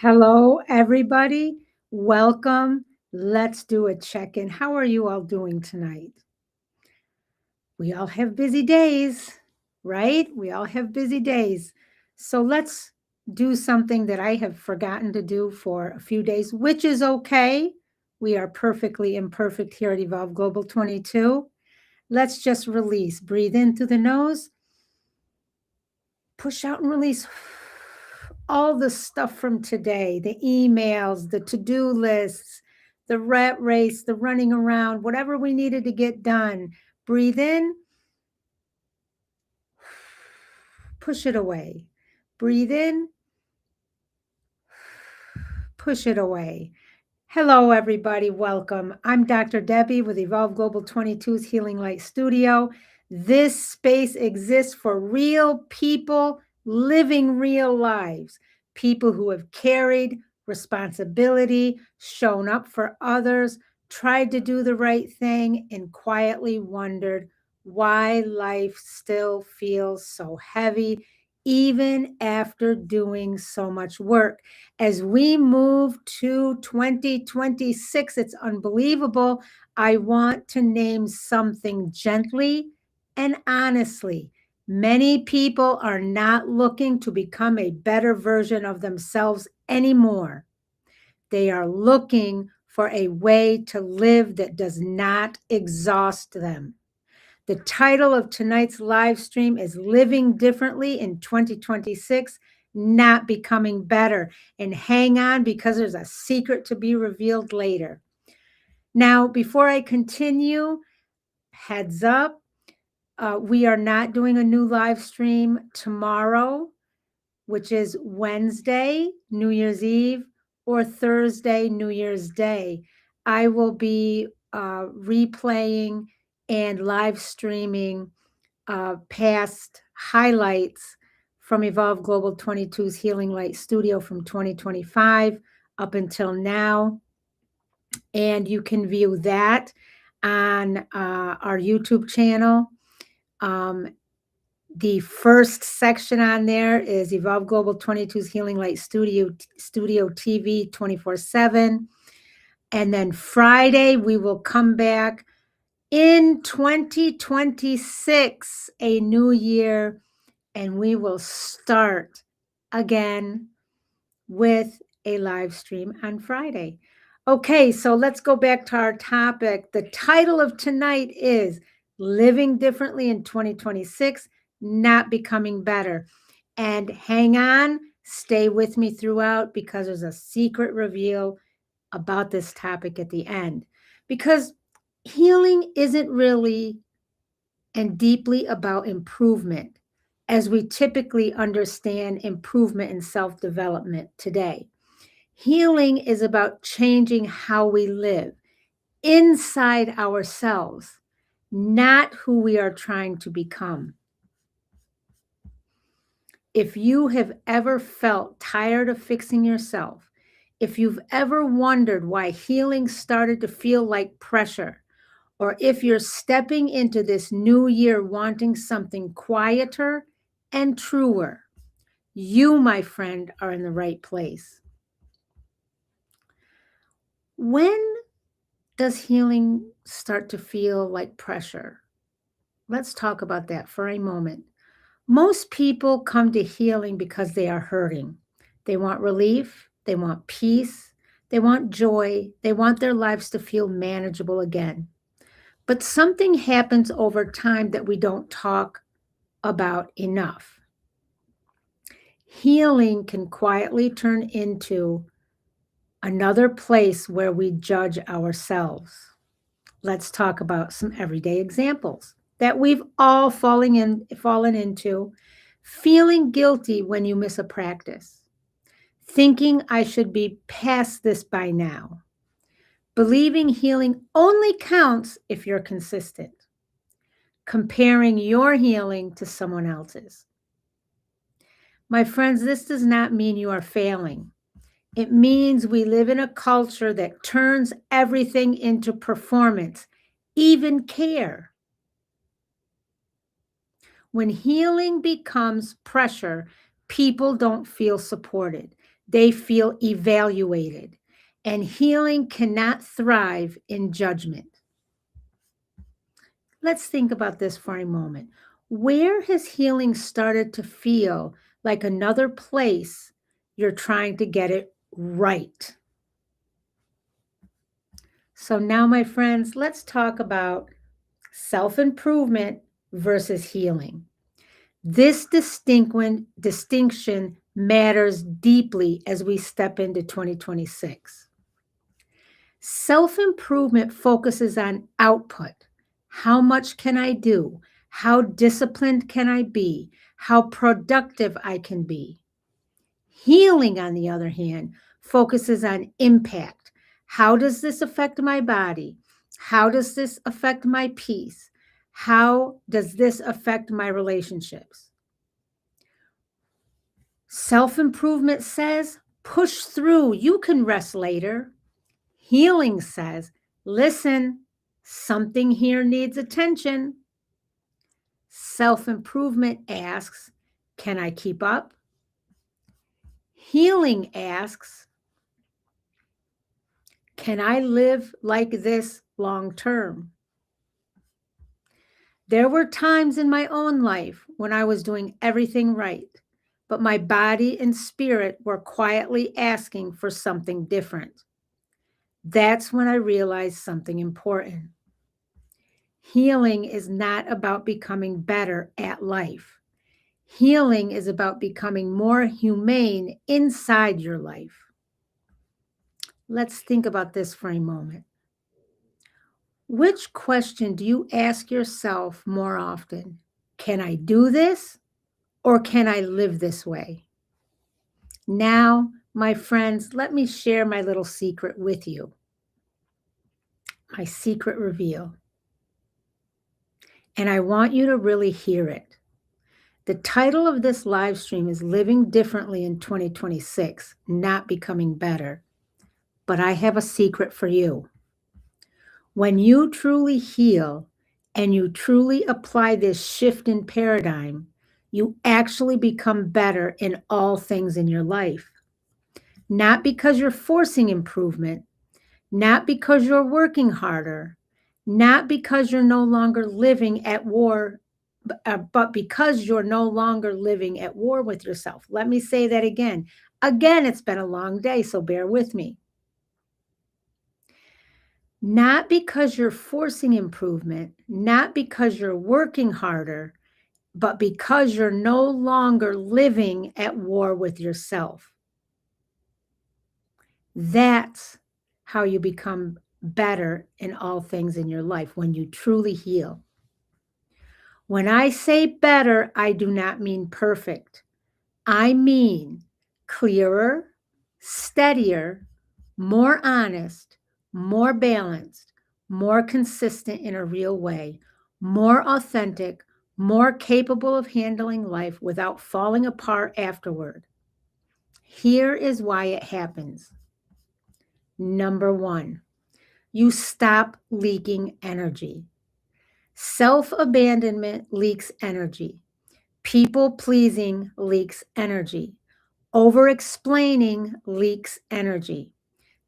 Hello, everybody. Welcome. Let's do a check in. How are you all doing tonight? We all have busy days, right? We all have busy days. So let's do something that I have forgotten to do for a few days, which is okay. We are perfectly imperfect here at Evolve Global 22. Let's just release. Breathe in through the nose, push out and release all the stuff from today, the emails, the to-do lists, the rat race, the running around, whatever we needed to get done. Breathe in, push it away. Breathe in, push it away. Hello, everybody. Welcome. I'm Dr. Debbie with Evolve Global 22's Healing Light Studio. This space exists for real people living real lives, people who have carried responsibility, shown up for others, tried to do the right thing, and quietly wondered why life still feels so heavy, even after doing so much work. As we move to 2026, it's unbelievable. I want to name something gently and honestly. Many people are not looking to become a better version of themselves anymore. They are looking for a way to live that does not exhaust them. The title of tonight's live stream is Living Differently in 2026, Not Becoming Better. And hang on, because there's a secret to be revealed later. Now, before I continue, heads up, we are not doing a new live stream tomorrow, which is Wednesday, New Year's Eve, or Thursday, New Year's Day. I will be replaying and live streaming past highlights from Evolve Global 22's Healing Light Studio from 2025 up until now. And you can view that on our YouTube channel. The first section on there is Evolve Global 22's Healing Light Studio TV 24/7. And then Friday, we will come back in 2026, a new year, and we will start again with a live stream on Friday. Okay, so let's go back to our topic. The title of tonight is Living Differently in 2026, Not Becoming Better. And hang on, stay with me throughout because there's a secret reveal about this topic at the end. Because healing isn't really and deeply about improvement as we typically understand improvement in self-development today. Healing is about changing how we live inside ourselves, not who we are trying to become. If you have ever felt tired of fixing yourself, if you've ever wondered why healing started to feel like pressure, or if you're stepping into this new year wanting something quieter and truer, you, my friend, are in the right place. When does healing start to feel like pressure? Let's talk about that for a moment. Most people come to healing because they are hurting. They want relief, they want peace, they want joy, they want their lives to feel manageable again. But something happens over time that we don't talk about enough. Healing can quietly turn into another place where we judge ourselves. Let's talk about some everyday examples that we've all fallen into. Feeling guilty when you miss a practice, thinking I should be past this by now, believing healing only counts if you're consistent, comparing your healing to someone else's. My friends, this does not mean you are failing. It means we live in a culture that turns everything into performance, even care. When healing becomes pressure, people don't feel supported. They feel evaluated, and healing cannot thrive in judgment. Let's think about this for a moment. Where has healing started to feel like another place you're trying to get it right? So now, my friends, let's talk about self-improvement versus healing. This distinction matters deeply as we step into 2026. Self-improvement focuses on output. How much can I do? How disciplined can I be? How productive I can be? Healing, on the other hand, focuses on impact. How does this affect my body? How does this affect my peace? How does this affect my relationships? Self-improvement says, push through. You can rest later. Healing says, listen, something here needs attention. Self-improvement asks, can I keep up? Healing asks, can I live like this long term? There were times in my own life when I was doing everything right, but my body and spirit were quietly asking for something different. That's when I realized something important. Healing is not about becoming better at life. Healing is about becoming more humane inside your life. Let's think about this for a moment. Which question do you ask yourself more often? Can I do this, or can I live this way? Now, my friends, let me share my little secret with you. My secret reveal. And I want you to really hear it. The title of this live stream is Living Differently in 2026, Not Becoming Better. But I have a secret for you. When you truly heal and you truly apply this shift in paradigm, you actually become better in all things in your life. Not because you're forcing improvement, not because you're working harder, not because you're no longer living at war, but because you're no longer living at war with yourself. Let me say that again. Again, it's been a long day, so bear with me. Not because you're forcing improvement, not because you're working harder, but because you're no longer living at war with yourself. That's how you become better in all things in your life, when you truly heal. When I say better, I do not mean perfect. I mean clearer, steadier, more honest, more balanced, more consistent in a real way, more authentic, more capable of handling life without falling apart afterward. Here is why it happens. Number one, you stop leaking energy. Self-abandonment leaks energy. People-pleasing leaks energy. Over-explaining leaks energy.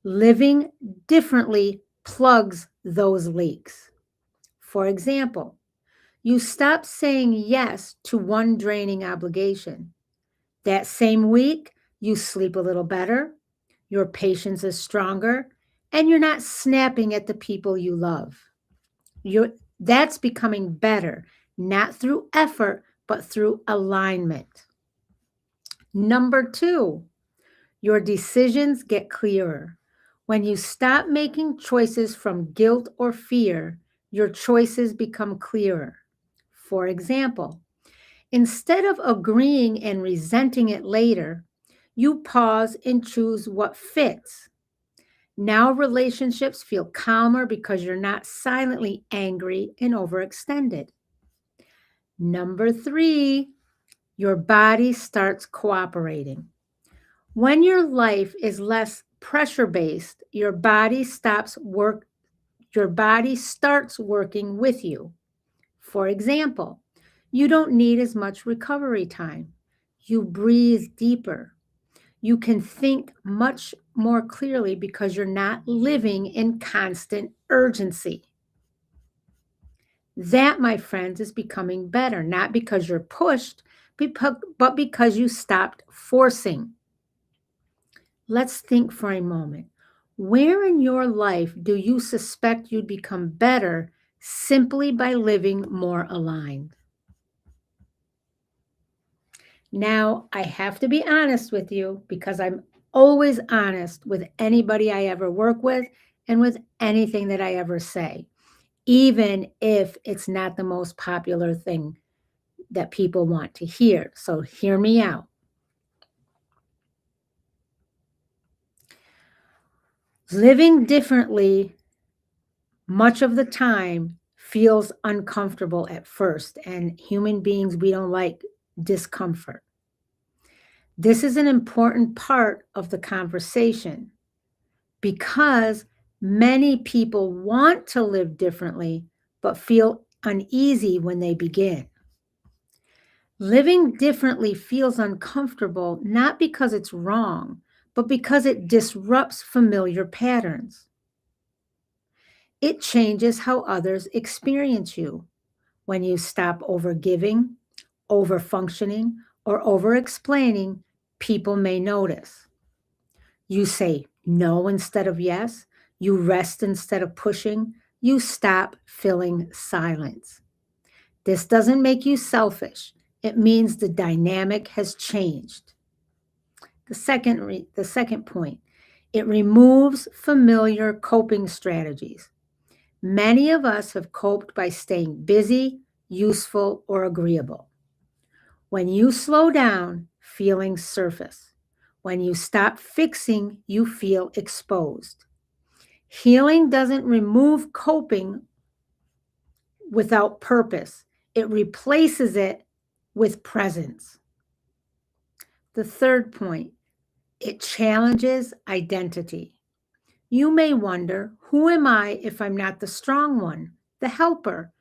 Living differently plugs those leaks. For example, you stop saying yes to one draining obligation. That same week, you sleep a little better, your patience is stronger, and you're not snapping at the people you love. That's becoming better, not through effort, but through alignment. Number two, your decisions get clearer. When you stop making choices from guilt or fear, your choices become clearer. For example, instead of agreeing and resenting it later, you pause and choose what fits. Now relationships feel calmer because you're not silently angry and overextended. Number three, your body starts cooperating. When your life is less pressure-based, your body starts working with you. For example, you don't need as much recovery time. You breathe deeper. You can think much more clearly because you're not living in constant urgency. That, my friends, is becoming better, not because you're pushed, but because you stopped forcing. Let's think for a moment. Where in your life do you suspect you'd become better simply by living more aligned? Now, I have to be honest with you because I'm always honest with anybody I ever work with and with anything that I ever say, even if it's not the most popular thing that people want to hear. So hear me out. Living differently much of the time feels uncomfortable at first, and human beings, we don't like discomfort. This is an important part of the conversation because many people want to live differently but feel uneasy when they begin. Living differently feels uncomfortable not because it's wrong, but because it disrupts familiar patterns. It changes how others experience you. When you stop overgiving, overfunctioning, or over-explaining, people may notice. You say no instead of yes. You rest instead of pushing. You stop filling silence. This doesn't make you selfish. It means the dynamic has changed. The second point, it removes familiar coping strategies. Many of us have coped by staying busy, useful, or agreeable. When you slow down, feelings surface. When you stop fixing, you feel exposed. Healing doesn't remove coping without purpose, it replaces it with presence. The third point, it challenges identity. You may wonder, who am I if I'm not the strong one, the helper,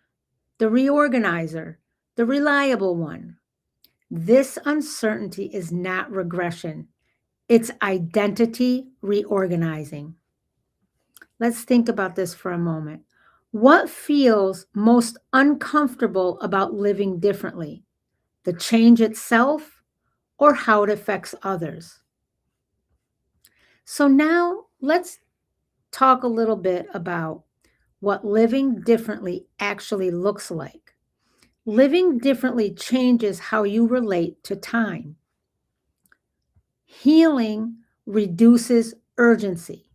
the reorganizer, the reliable one? This uncertainty is not regression. It's identity reorganizing. Let's think about this for a moment. What feels most uncomfortable about living differently? The change itself or how it affects others? So now let's talk a little bit about what living differently actually looks like. Living differently changes how you relate to time. Healing reduces urgency.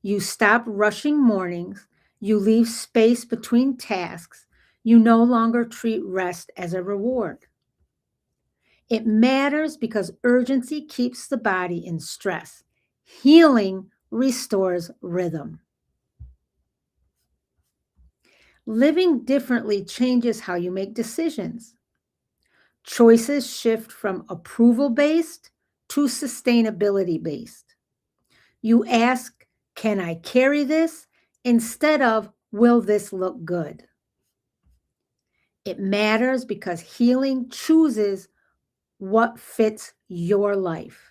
You stop rushing mornings. You leave space between tasks. You no longer treat rest as a reward. It matters because urgency keeps the body in stress. Healing restores rhythm. Living differently changes how you make decisions. Choices shift from approval based to sustainability based. You ask, can I carry this? Instead of, will this look good? It matters because healing chooses what fits your life.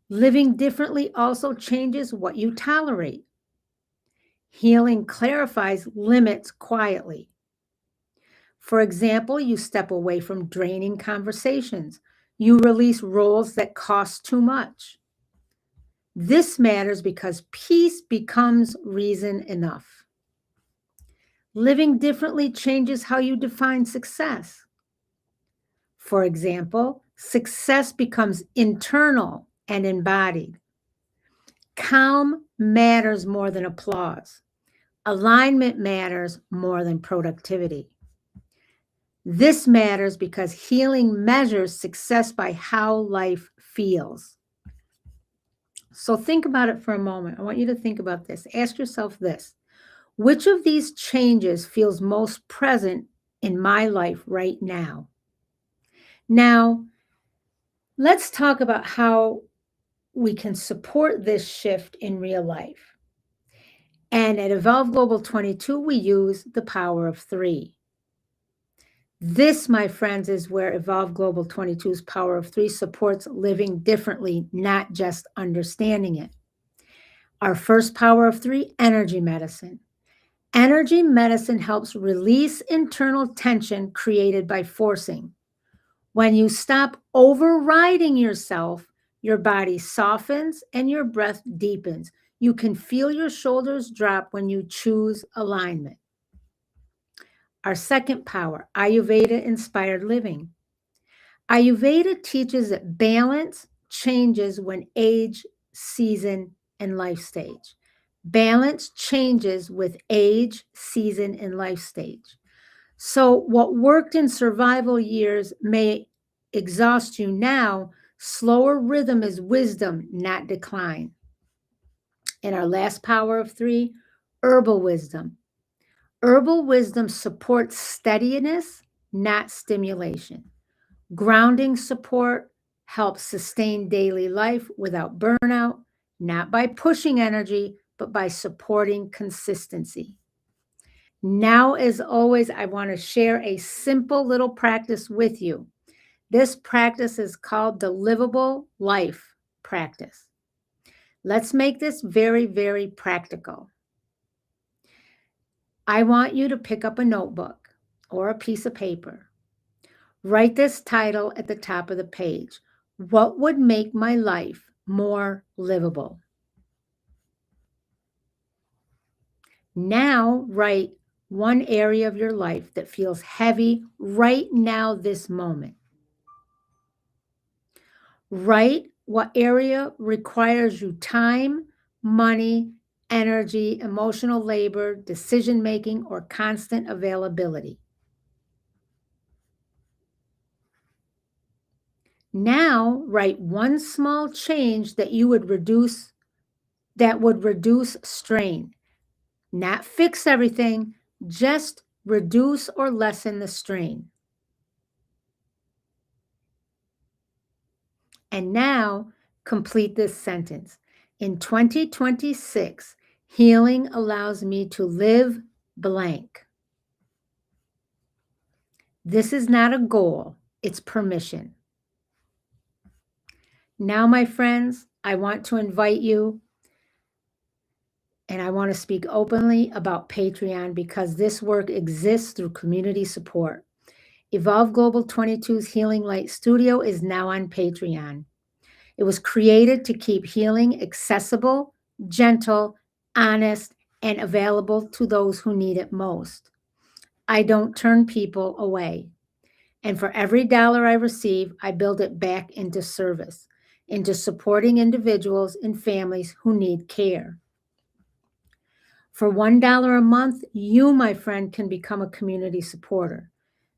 Living differently also changes what you tolerate. Healing clarifies limits quietly. For example, you step away from draining conversations. You release roles that cost too much. This matters because peace becomes reason enough. Living differently changes how you define success. For example, success becomes internal and embodied. Calm matters more than applause. Alignment matters more than productivity. This matters because healing measures success by how life feels. So think about it for a moment. I want you to think about this. Ask yourself this. Which of these changes feels most present in my life right now? Now, let's talk about how we can support this shift in real life. And at Evolve Global 22, we use the power of three. This, my friends, is where Evolve Global 22's Power of Three supports living differently, not just understanding it. Our first Power of Three, energy medicine. Energy medicine helps release internal tension created by forcing. When you stop overriding yourself, your body softens and your breath deepens. You can feel your shoulders drop when you choose alignment. Our second power, Ayurveda-inspired living. Ayurveda teaches that balance changes when age, season, and life stage. Balance changes with age, season, and life stage. So, what worked in survival years may exhaust you now. Slower rhythm is wisdom, not decline. And our last power of three, herbal wisdom. Herbal wisdom supports steadiness, not stimulation. Grounding support helps sustain daily life without burnout, not by pushing energy, but by supporting consistency. Now, as always, I want to share a simple little practice with you. This practice is called the livable life practice. Let's make this very, very practical. I want you to pick up a notebook or a piece of paper. Write this title at the top of the page. What would make my life more livable? Now, write one area of your life that feels heavy right now, this moment. Write what area requires you time, money, energy, emotional labor, decision making, or constant availability. Now, write one small change that would reduce strain. Not fix everything, just reduce or lessen the strain. And now, complete this sentence. In 2026, healing allows me to live blank. This is not a goal, it's permission. Now, my friends, I want to invite you, and I want to speak openly about Patreon because this work exists through community support. Evolve Global 22's Healing Light Studio is now on Patreon. It was created to keep healing accessible, gentle, honest, and available to those who need it most. I don't turn people away. And for every dollar I receive, I build it back into service, into supporting individuals and families who need care. For $1 a month, you, my friend, can become a community supporter.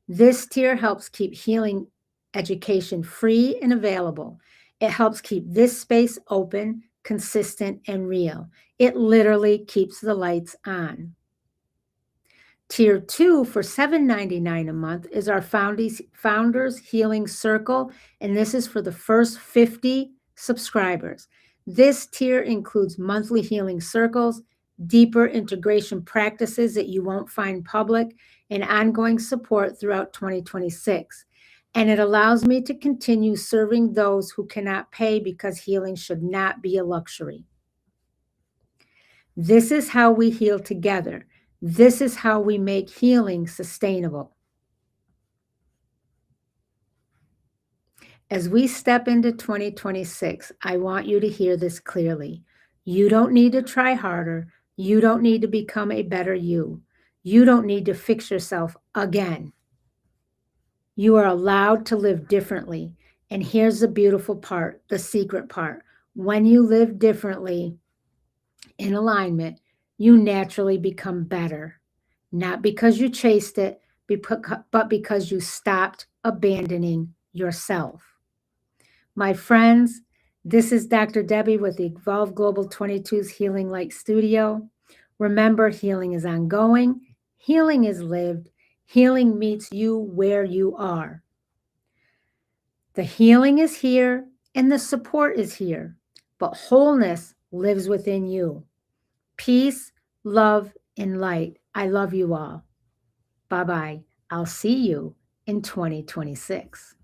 This tier helps keep healing education free and available. It helps keep this space open, consistent, and real. It literally keeps the lights on. Tier 2 for $7.99 a month is our Founders Healing Circle, and this is for the first 50 subscribers. This tier includes monthly healing circles, deeper integration practices that you won't find public, and ongoing support throughout 2026. And it allows me to continue serving those who cannot pay because healing should not be a luxury. This is how we heal together. This is how we make healing sustainable. As we step into 2026, I want you to hear this clearly. You don't need to try harder. You don't need to become a better you. You don't need to fix yourself again. You are allowed to live differently. And here's the beautiful part, the secret part. When you live differently in alignment, you naturally become better. Not because you chased it, but because you stopped abandoning yourself. My friends, this is Dr. Debbie with the Evolve Global 22's Healing Light Studio. Remember, healing is ongoing. Healing is lived. Healing meets you where you are. The healing is here and the support is here, but wholeness lives within you. Peace, love, and light. I love you all. Bye-bye. I'll see you in 2026.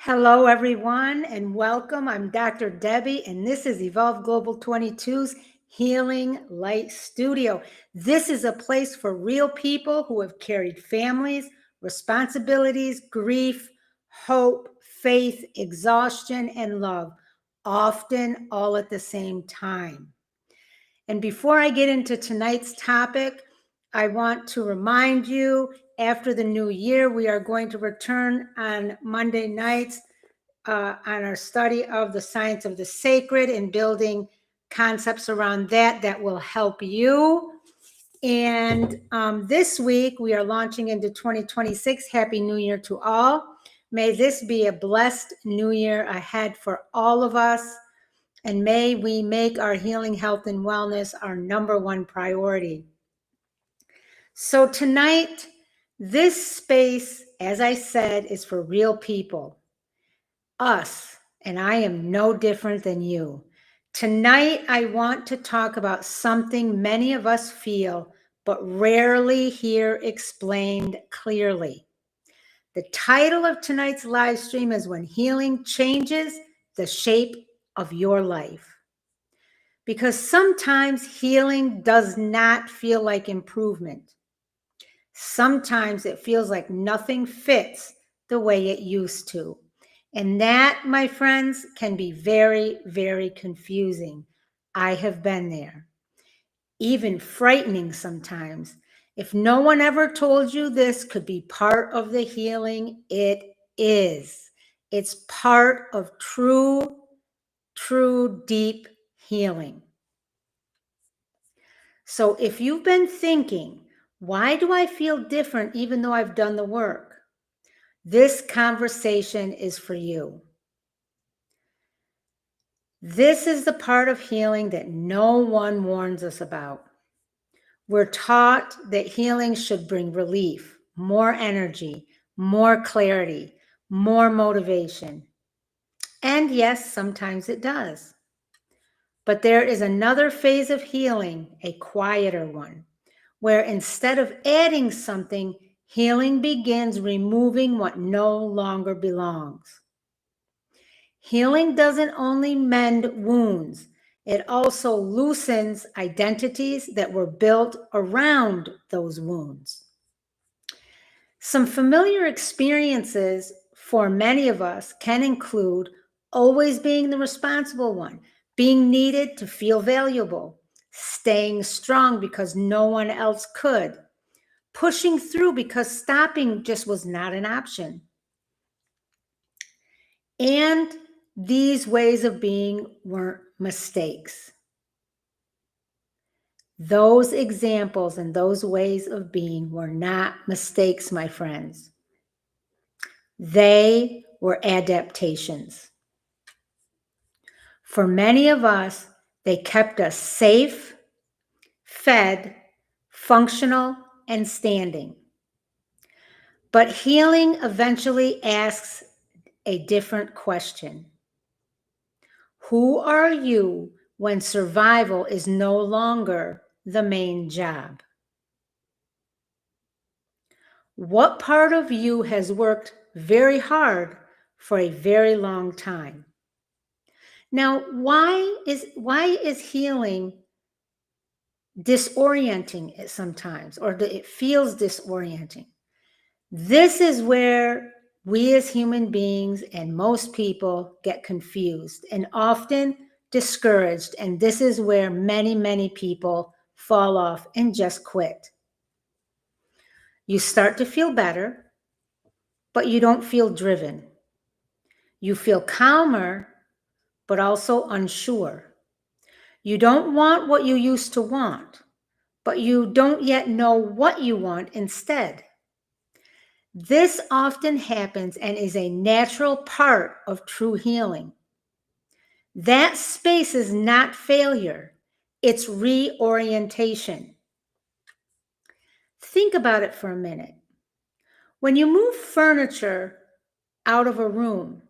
Hello, everyone, and welcome. I'm Dr. Debbie, and this is Evolve Global 22's Healing Light Studio. This is a place for real people who have carried families, responsibilities, grief, hope, faith, exhaustion, and love, often all at the same time. And before I get into tonight's topic, I want to remind you, after the new year, we are going to return on Monday nights on our study of the science of the sacred and building concepts around that will help you. And this week, we are launching into 2026. Happy New Year to all. May this be a blessed new year ahead for all of us. And may we make our healing, health, and wellness our number one priority. So tonight, this space, as I said, is for real people, us, and I am no different than you. Tonight, I want to talk about something many of us feel, but rarely hear explained clearly. The title of tonight's live stream is When Healing Changes the Shape of Your Life. Because sometimes healing does not feel like improvement. Sometimes it feels like nothing fits the way it used to. And that, my friends, can be very, very confusing. I have been there. Even frightening sometimes. If no one ever told you this could be part of the healing, it is. It's part of true, deep healing. So if you've been thinking, why do I feel different even though I've done the work? This conversation is for you. This is the part of healing that no one warns us about. We're taught that healing should bring relief, more energy, more clarity, more motivation. And yes, sometimes it does. But there is another phase of healing, a quieter one, where instead of adding something, healing begins removing what no longer belongs. Healing doesn't only mend wounds, it also loosens identities that were built around those wounds. Some familiar experiences for many of us can include always being the responsible one, being needed to feel valuable, staying strong because no one else could, pushing through because stopping just was not an option. And these ways of being weren't mistakes. Those examples and those ways of being were not mistakes, my friends. They were adaptations. For many of us, they kept us safe, fed, functional, and standing. But healing eventually asks a different question. Who are you when survival is no longer the main job? What part of you has worked very hard for a very long time? Now, why is healing disorienting sometimes, or it feels disorienting? This is where we as human beings and most people get confused and often discouraged. And this is where many, many people fall off and just quit. You start to feel better, but you don't feel driven. You feel calmer, but also unsure. You don't want what you used to want, but you don't yet know what you want instead. This often happens and is a natural part of true healing. That space is not failure, it's reorientation. Think about it for a minute. When you move furniture out of a room,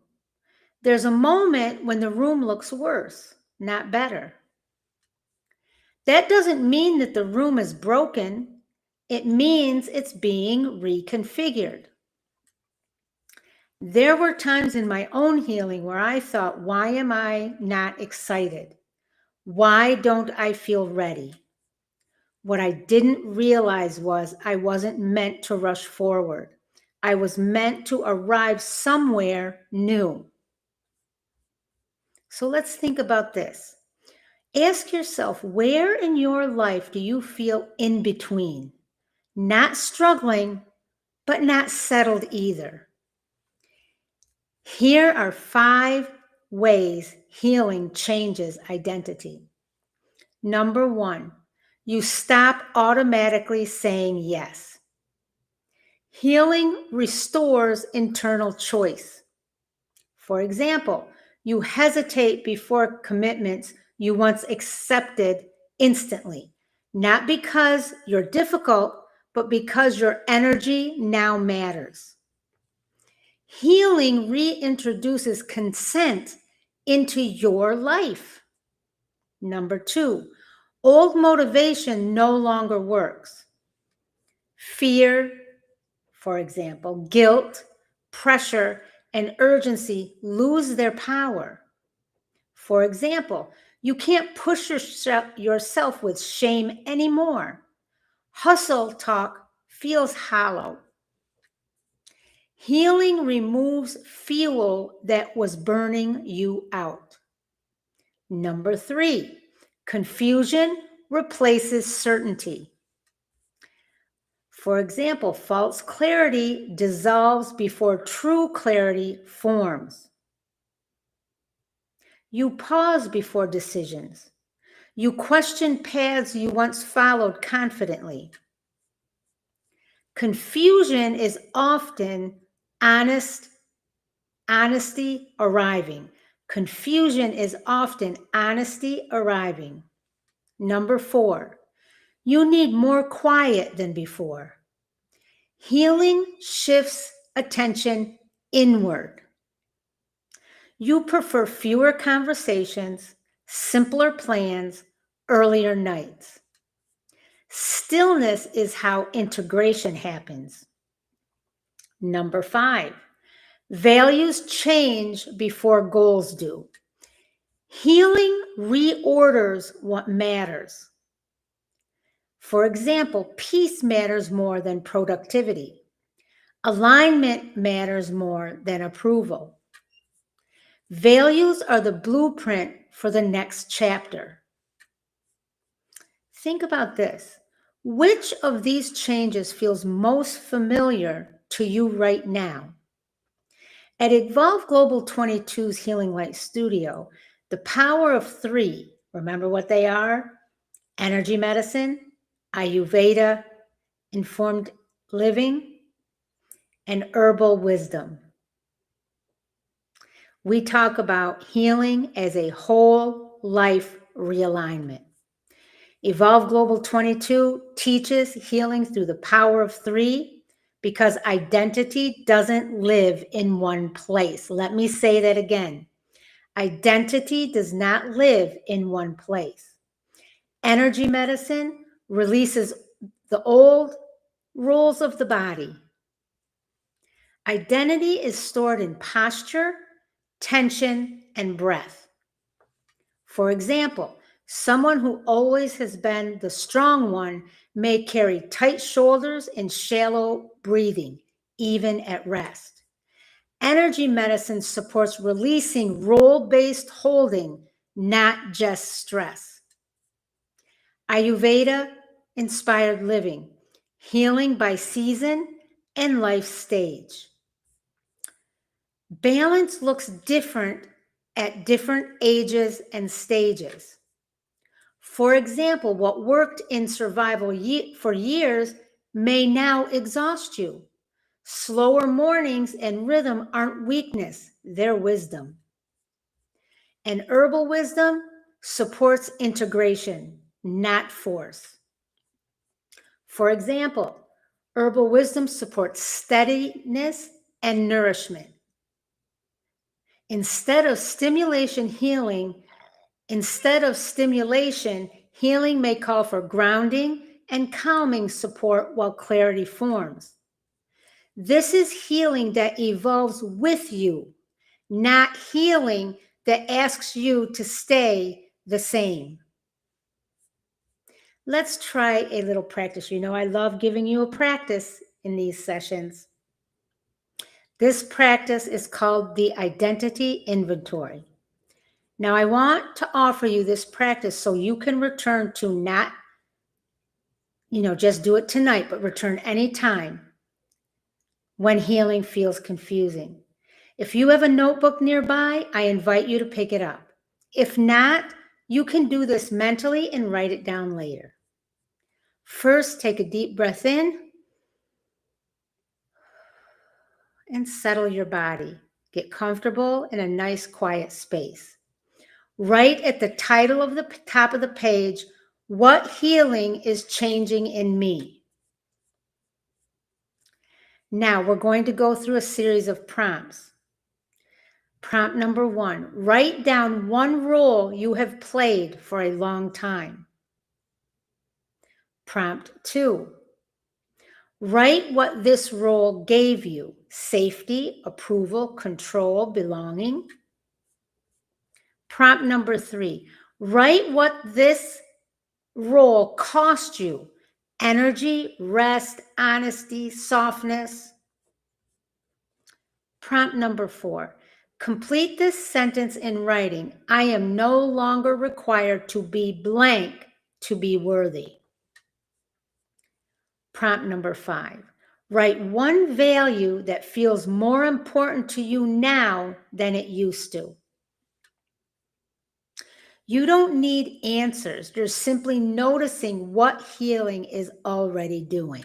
there's a moment when the room looks worse, not better. That doesn't mean that the room is broken. It means it's being reconfigured. There were times in my own healing where I thought, why am I not excited? Why don't I feel ready? What I didn't realize was I wasn't meant to rush forward. I was meant to arrive somewhere new. So let's think about this. Ask yourself, where in your life do you feel in between? Not struggling, but not settled either. Here are 5 ways healing changes identity. Number 1, you stop automatically saying yes. Healing restores internal choice. For example, you hesitate before commitments you once accepted instantly, not because you're difficult, but because your energy now matters. Healing reintroduces consent into your life. Number 2, old motivation no longer works. Fear, for example, guilt, pressure, and urgency lose their power. For example, you can't push yourself with shame anymore. Hustle talk feels hollow. Healing removes fuel that was burning you out. Number 3, confusion replaces certainty. For example, false clarity dissolves before true clarity forms. You pause before decisions. You question paths you once followed confidently. Confusion is often honesty arriving. Confusion is often honesty arriving. Number 4, you need more quiet than before. Healing shifts attention inward. You prefer fewer conversations, simpler plans, earlier nights. Stillness is how integration happens. Number 5, values change before goals do. Healing reorders what matters. For example, peace matters more than productivity. Alignment matters more than approval. Values are the blueprint for the next chapter. Think about this. Which of these changes feels most familiar to you right now? At Evolve Global 22's Healing Light Studio, the Power of Three, remember what they are? Energy medicine, Ayurveda, informed living, and herbal wisdom. We talk about healing as a whole life realignment. Evolve Global 22 teaches healing through the power of three because identity doesn't live in one place. Let me say that again. Identity does not live in one place. Energy medicine releases the old rules of the body. Identity is stored in posture, tension, and breath. For example, someone who always has been the strong one may carry tight shoulders and shallow breathing, even at rest. Energy medicine supports releasing role-based holding, not just stress. Ayurveda-inspired living, healing by season and life stage. Balance looks different at different ages and stages. For example, what worked in survival for years may now exhaust you. Slower mornings and rhythm aren't weakness, they're wisdom. And herbal wisdom supports integration, not force. For example, herbal wisdom supports steadiness and nourishment. Instead of stimulation, healing may call for grounding and calming support while clarity forms. This is healing that evolves with you, not healing that asks you to stay the same. Let's try a little practice. You know, I love giving you a practice in these sessions. This practice is called the identity inventory. Now, I want to offer you this practice so you can return to not, just do it tonight, but return anytime when healing feels confusing. If you have a notebook nearby, I invite you to pick it up. If not, you can do this mentally and write it down later. First, take a deep breath in and settle your body. Get comfortable in a nice, quiet space. Write at the title of the top of the page, what healing is changing in me? Now, we're going to go through a series of prompts. Prompt number 1, write down one role you have played for a long time. Prompt 2, write what this role gave you: safety, approval, control, belonging. Prompt number 3, write what this role cost you: energy, rest, honesty, softness. Prompt number 4, complete this sentence in writing: I am no longer required to be blank to be worthy. Prompt number 5, write one value that feels more important to you now than it used to. You don't need answers. You're simply noticing what healing is already doing.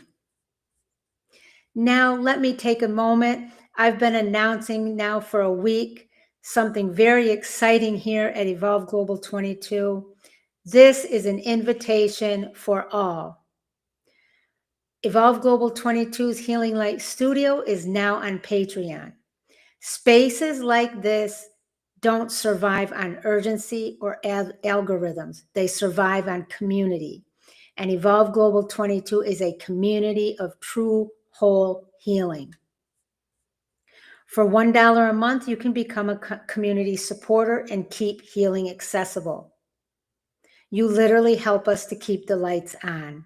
Now, let me take a moment. I've been announcing now for a week something very exciting here at Evolve Global 22. This is an invitation for all. Evolve Global 22's Healing Light Studio is now on Patreon. Spaces like this don't survive on urgency or algorithms. They survive on community. And Evolve Global 22 is a community of true whole healing. For $1 a month, you can become a community supporter and keep healing accessible. You literally help us to keep the lights on.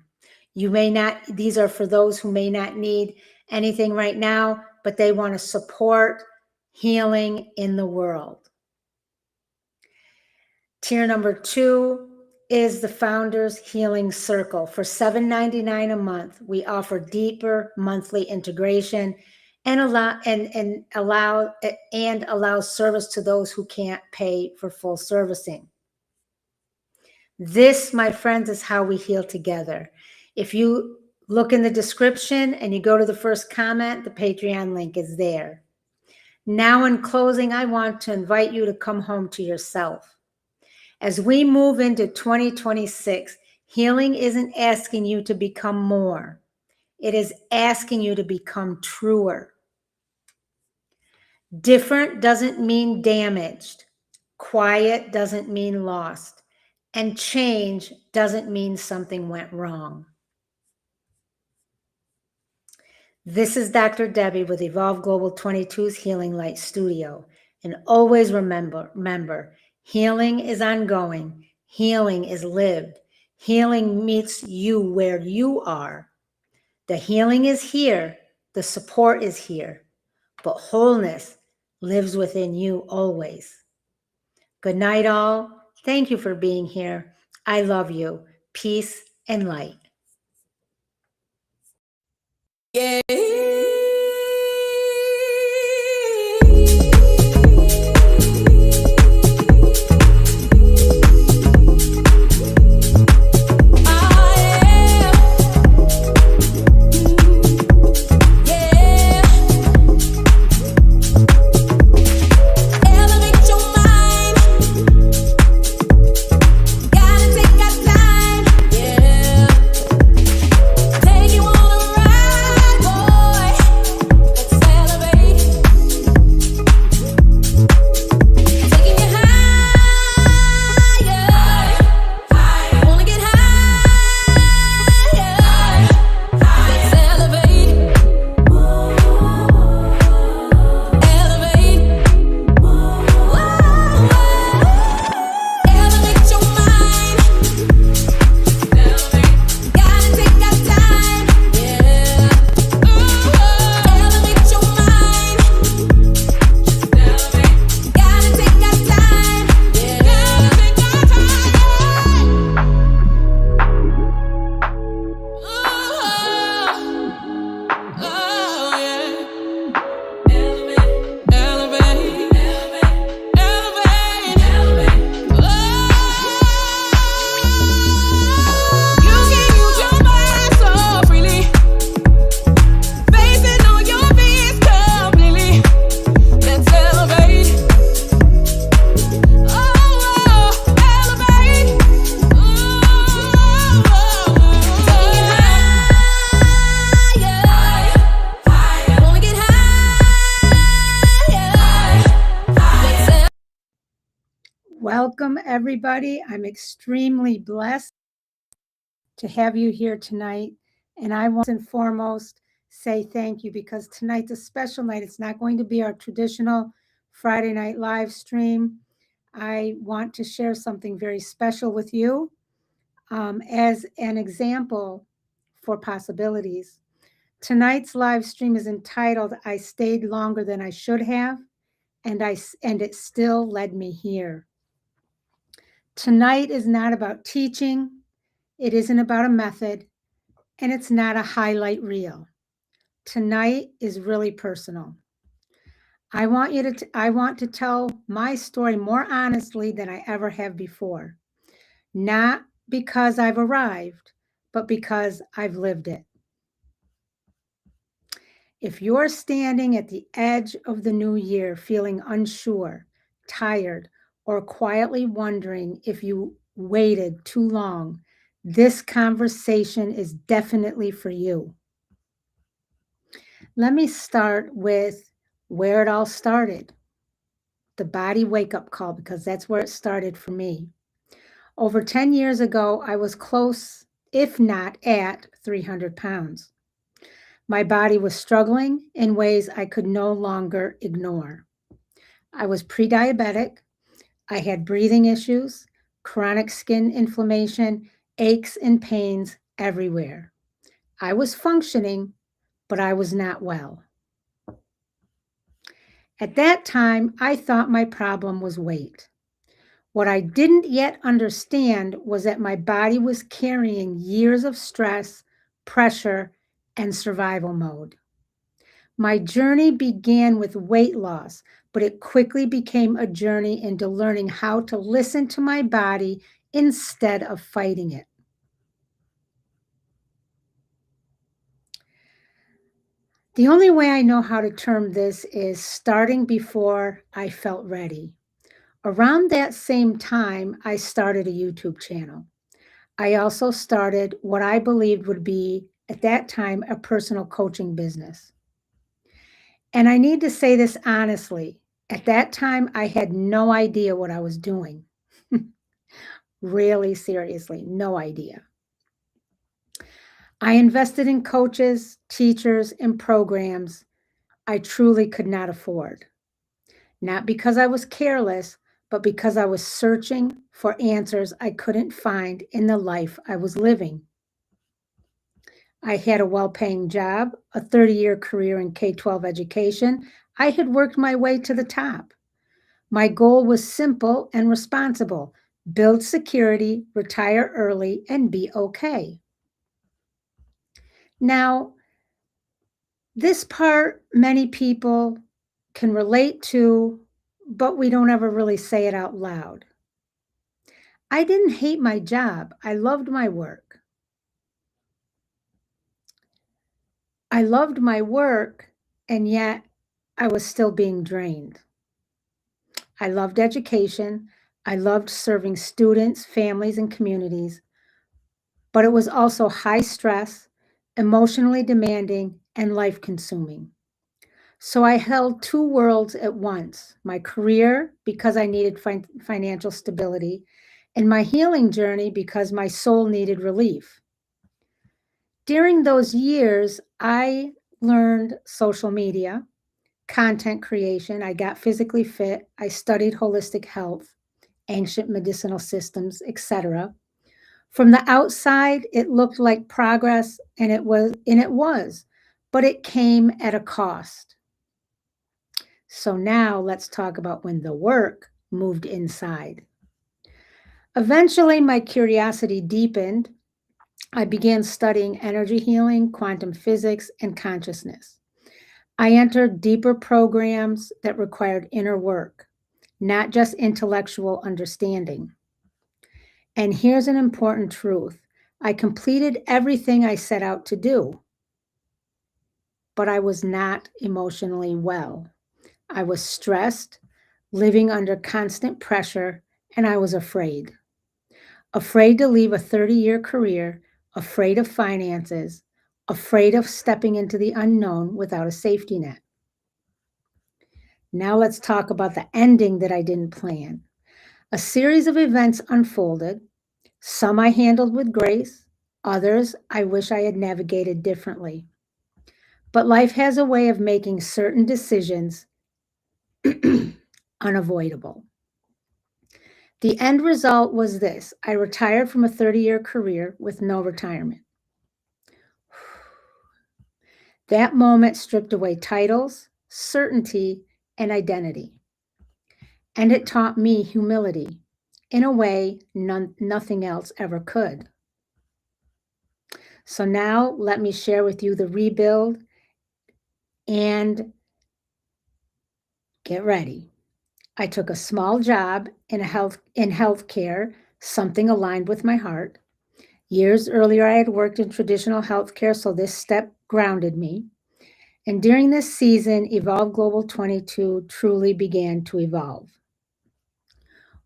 You may not, these are for those who may not need anything right now, but they want to support healing in the world. Tier number 2 is the Founders Healing Circle. For $7.99 a month, we offer deeper monthly integration and allow service to those who can't pay for full servicing. This, my friends, is how we heal together. If you look in the description and you go to the first comment, the Patreon link is there. Now, in closing, I want to invite you to come home to yourself. As we move into 2026, healing isn't asking you to become more. It is asking you to become truer. Different doesn't mean damaged. Quiet doesn't mean lost. And change doesn't mean something went wrong. This is Dr. Debbie with Evolve Global 22's Healing Light Studio. And always remember, healing is ongoing. Healing is lived. Healing meets you where you are. The healing is here. The support is here. But wholeness lives within you always. Good night, all. Thank you for being here. I love you. Peace and light. Yeah. Welcome, everybody. I'm extremely blessed to have you here tonight. And I want, and foremost, say thank you, because tonight's a special night. It's not going to be our traditional Friday night live stream. I want to share something very special with you as an example for possibilities. Tonight's live stream is entitled, I Stayed Longer Than I Should Have, and it still led me here. Tonight is not about teaching. It isn't about a method, and it's not a highlight reel. Tonight is really personal. I want to tell my story more honestly than I ever have before. Not because I've arrived, but because I've lived it. If you're standing at the edge of the new year feeling unsure, tired, or quietly wondering if you waited too long, this conversation is definitely for you. Let me start with where it all started. The body wake-up call, because that's where it started for me. Over 10 years ago, I was close, if not at 300 pounds. My body was struggling in ways I could no longer ignore. I was pre-diabetic. I had breathing issues, chronic skin inflammation, aches and pains everywhere. I was functioning, but I was not well. At that time, I thought my problem was weight. What I didn't yet understand was that my body was carrying years of stress, pressure, and survival mode. My journey began with weight loss, but it quickly became a journey into learning how to listen to my body instead of fighting it. The only way I know how to term this is starting before I felt ready. Around that same time, I started a YouTube channel. I also started what I believed would be, at that time, a personal coaching business. And I need to say this honestly. At that time, I had no idea what I was doing. Really, seriously, no idea. I invested in coaches, teachers, and programs I truly could not afford. Not because I was careless, but because I was searching for answers I couldn't find in the life I was living. I had a well-paying job, a 30-year career in K-12 education. I had worked my way to the top. My goal was simple and responsible: build security, retire early, and be okay. Now, this part many people can relate to, but we don't ever really say it out loud. I didn't hate my job. I loved my work. I loved my work, and yet I was still being drained. I loved education. I loved serving students, families, and communities, but it was also high stress, emotionally demanding, and life consuming. So I held two worlds at once: my career, because I needed financial stability, and my healing journey, because my soul needed relief. During those years, I learned social media, content creation. I got physically fit. I studied holistic health, ancient medicinal systems, etc. From the outside, it looked like progress, and it was, but it came at a cost. So now let's talk about when the work moved inside. Eventually, my curiosity deepened. I began studying energy healing, quantum physics, and consciousness. I entered deeper programs that required inner work, not just intellectual understanding. And here's an important truth: I completed everything I set out to do, but I was not emotionally well. I was stressed, living under constant pressure, and I was afraid. Afraid to leave a 30-year career, afraid of finances, afraid of stepping into the unknown without a safety net. Now let's talk about the ending that I didn't plan. A series of events unfolded. Some I handled with grace, others I wish I had navigated differently. But life has a way of making certain decisions unavoidable. The end result was this: I retired from a 30-year career with no retirement. That moment stripped away titles, certainty, and identity. And it taught me humility in a way nothing else ever could. So now let me share with you the rebuild, and get ready. I took a small job in healthcare, something aligned with my heart. Years earlier, I had worked in traditional healthcare, so this step grounded me. And during this season, Evolve Global 22 truly began to evolve.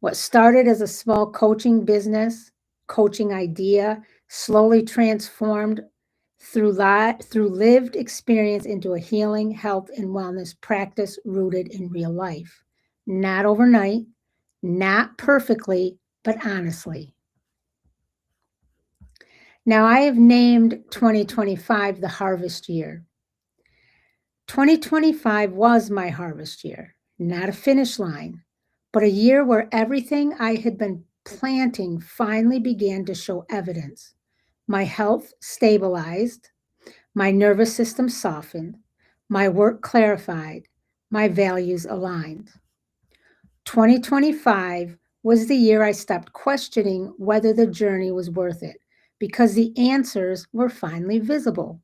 What started as a small coaching business, coaching idea, slowly transformed through lived experience into a healing, health, and wellness practice rooted in real life. Not overnight, not perfectly, but honestly. Now, I have named 2025 the harvest year. 2025 was my harvest year, not a finish line, but a year where everything I had been planting finally began to show evidence. My health stabilized, my nervous system softened, my work clarified, my values aligned. 2025 was the year I stopped questioning whether the journey was worth it, because the answers were finally visible.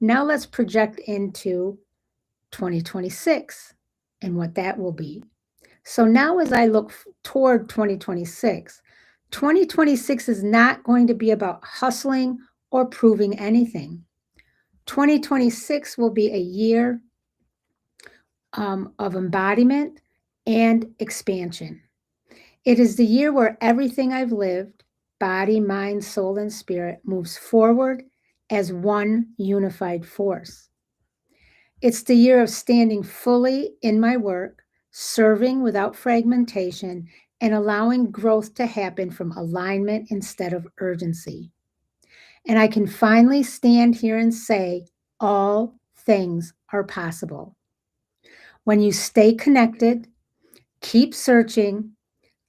Now let's project into 2026 and what that will be. So now as I look toward 2026, 2026 is not going to be about hustling or proving anything. 2026 will be a year of embodiment and expansion. It is the year where everything I've lived, body, mind, soul, and spirit, moves forward as one unified force. It's the year of standing fully in my work, serving without fragmentation, and allowing growth to happen from alignment instead of urgency. And I can finally stand here and say, all things are possible. When you stay connected, keep searching,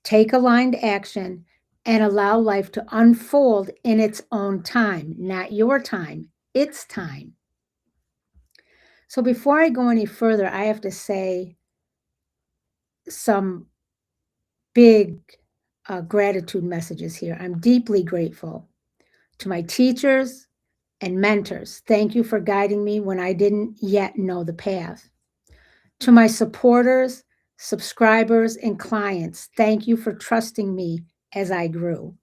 take aligned action, and allow life to unfold in its own time, not your time, its time. So before I go any further, I have to say some big gratitude messages here. I'm deeply grateful to my teachers and mentors. Thank you for guiding me when I didn't yet know the path. To my supporters, subscribers, and clients, thank you for trusting me as I grew.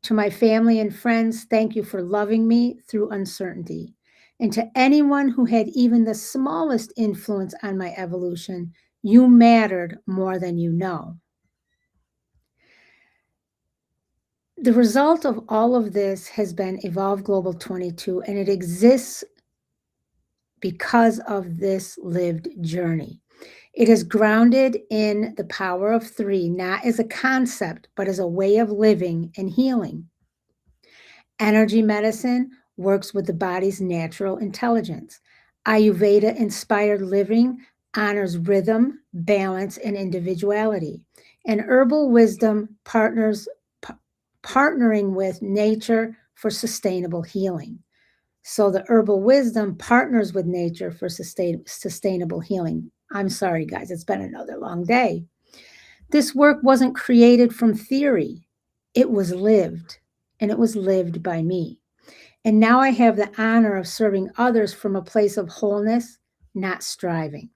To my family and friends, thank you for loving me through uncertainty. And to anyone who had even the smallest influence on my evolution, you mattered more than you know. The result of all of this has been Evolve Global 22, and it exists because of this lived journey. It is grounded in the power of three, not as a concept, but as a way of living and healing. Energy medicine works with the body's natural intelligence. Ayurveda-inspired living honors rhythm, balance, and individuality. And herbal wisdom partnering with nature for sustainable healing. So the herbal wisdom partners with nature for sustainable healing. I'm sorry, guys, it's been another long day. This work wasn't created from theory. It was lived, and it was lived by me. And now I have the honor of serving others from a place of wholeness, not striving.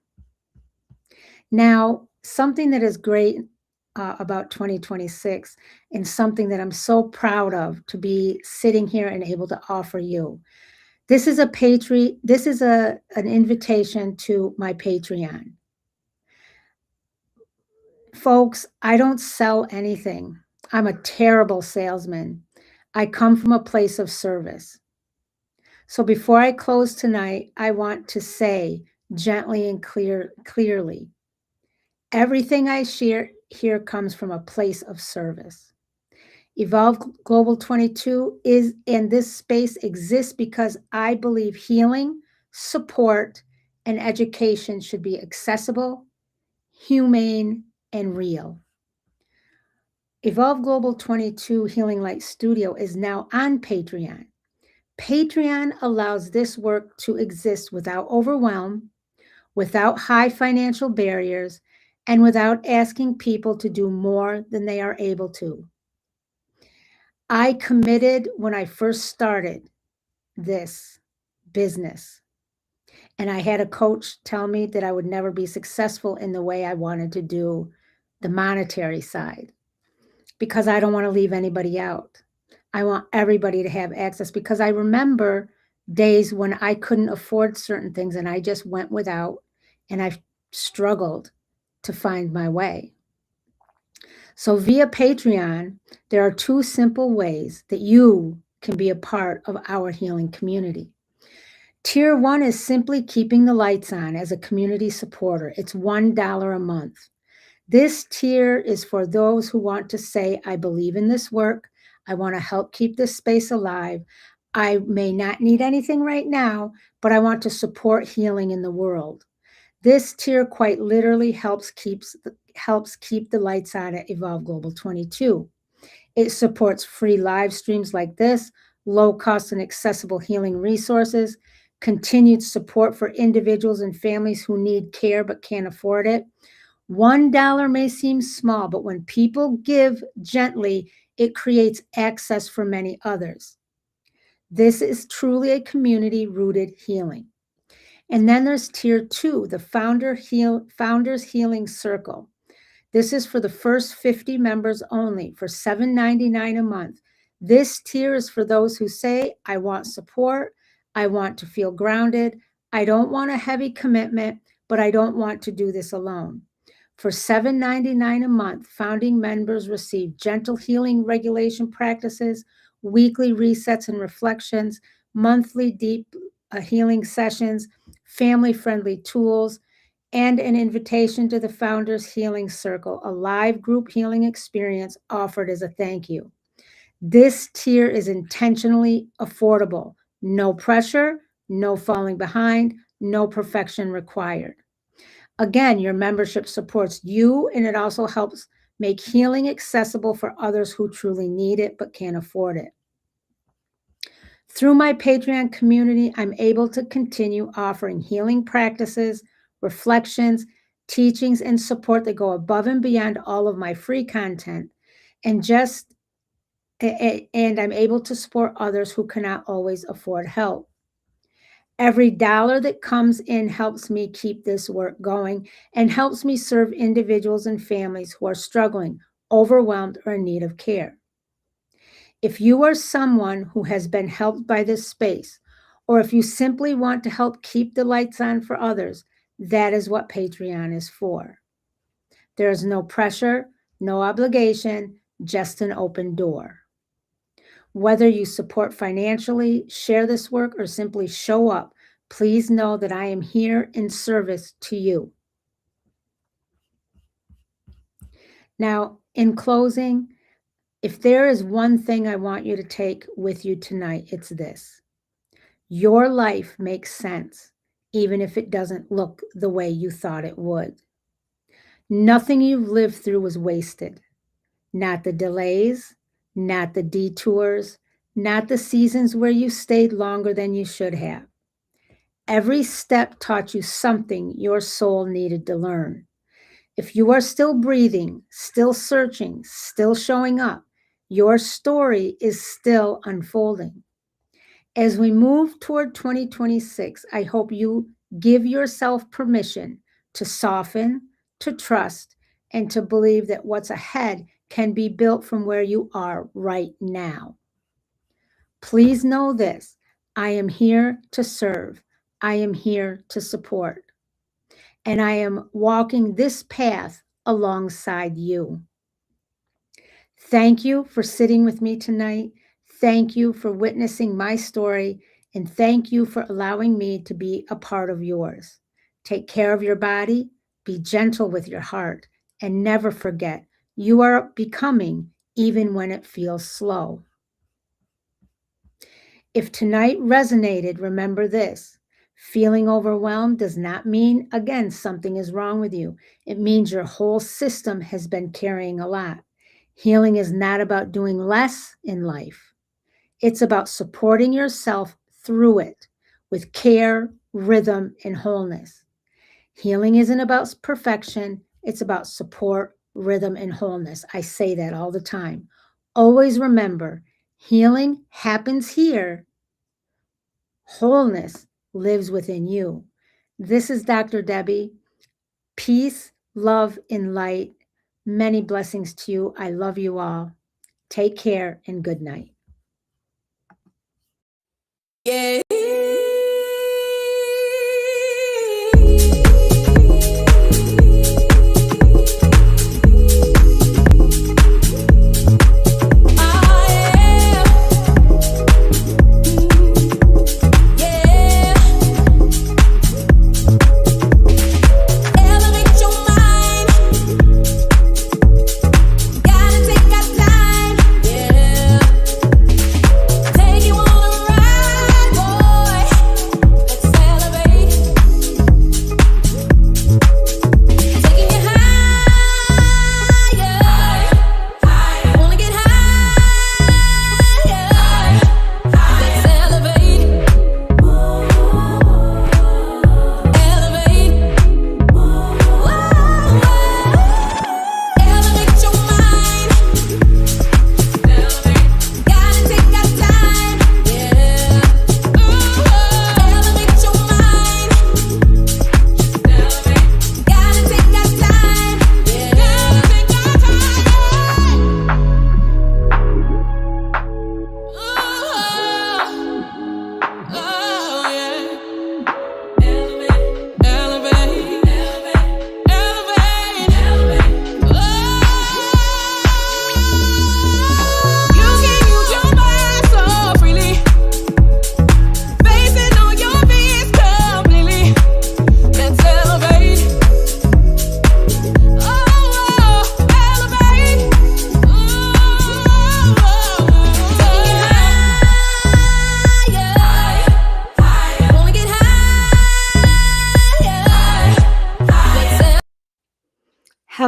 Now, something that is great about 2026 and something that I'm so proud of to be sitting here and able to offer you. This is an invitation to my Patreon. Folks, I don't sell anything. I'm a terrible salesman. I come from a place of service. So before I close tonight, I want to say gently and clearly, everything I share here comes from a place of service. Evolve Global 22 is, and this space exists because I believe healing, support, and education should be accessible, humane, and real. Evolve Global 22 Healing Light Studio is now on Patreon. Patreon allows this work to exist without overwhelm, without high financial barriers, and without asking people to do more than they are able to. I committed when I first started this business, and I had a coach tell me that I would never be successful in the way I wanted to do the monetary side because I don't want to leave anybody out. I want everybody to have access because I remember days when I couldn't afford certain things and I just went without, and I struggled to find my way. So via Patreon, there are two simple ways that you can be a part of our healing community. Tier 1 is simply keeping the lights on as a community supporter. It's $1 a month. This tier is for those who want to say, I believe in this work. I want to help keep this space alive. I may not need anything right now, but I want to support healing in the world. This tier quite literally helps keep the lights on at Evolve Global 22. It supports free live streams like this, low cost and accessible healing resources, continued support for individuals and families who need care but can't afford it. $1 may seem small, but when people give gently, it creates access for many others. This is truly a community-rooted healing. And then there's tier 2, the Founders Healing Circle. This is for the first 50 members only for $7.99 a month. This tier is for those who say, I want support, I want to feel grounded, I don't want a heavy commitment, but I don't want to do this alone. For $7.99 a month, founding members receive gentle healing regulation practices, weekly resets and reflections, monthly deep healing sessions, family-friendly tools, and an invitation to the Founders Healing Circle, a live group healing experience offered as a thank you. This tier is intentionally affordable. No pressure, no falling behind, no perfection required. Again, your membership supports you, and it also helps make healing accessible for others who truly need it but can't afford it. Through my Patreon community, I'm able to continue offering healing practices, reflections, teachings, and support that go above and beyond all of my free content, and I'm able to support others who cannot always afford help. Every dollar that comes in helps me keep this work going and helps me serve individuals and families who are struggling, overwhelmed, or in need of care. If you are someone who has been helped by this space, or if you simply want to help keep the lights on for others, that is what Patreon is for. There is no pressure, no obligation, just an open door. Whether you support financially, share this work, or simply show up, please know that I am here in service to you. Now, in closing, if there is one thing I want you to take with you tonight, it's this. Your life makes sense, even if it doesn't look the way you thought it would. Nothing you've lived through was wasted. Not the delays, not the detours, not the seasons where you stayed longer than you should have. Every step taught you something your soul needed to learn. If you are still breathing, still searching, still showing up, your story is still unfolding. As we move toward 2026, I hope you give yourself permission to soften, to trust, and to believe that what's ahead can be built from where you are right now. Please know this, I am here to serve. I am here to support. And I am walking this path alongside you. Thank you for sitting with me tonight. Thank you for witnessing my story. And thank you for allowing me to be a part of yours. Take care of your body. Be gentle with your heart. And never forget, you are becoming even when it feels slow. If tonight resonated, remember this. Feeling overwhelmed does not mean, again, something is wrong with you. It means your whole system has been carrying a lot. Healing is not about doing less in life. It's about supporting yourself through it with care, rhythm, and wholeness. Healing isn't about perfection. It's about support, rhythm, and wholeness. I say that all the time. Always remember, healing happens here. Wholeness lives within you. This is Dr. Debbie. Peace, love, and light. Many blessings to you. I love you all. Take care and good night. Yeah. Take you on a ride, boy.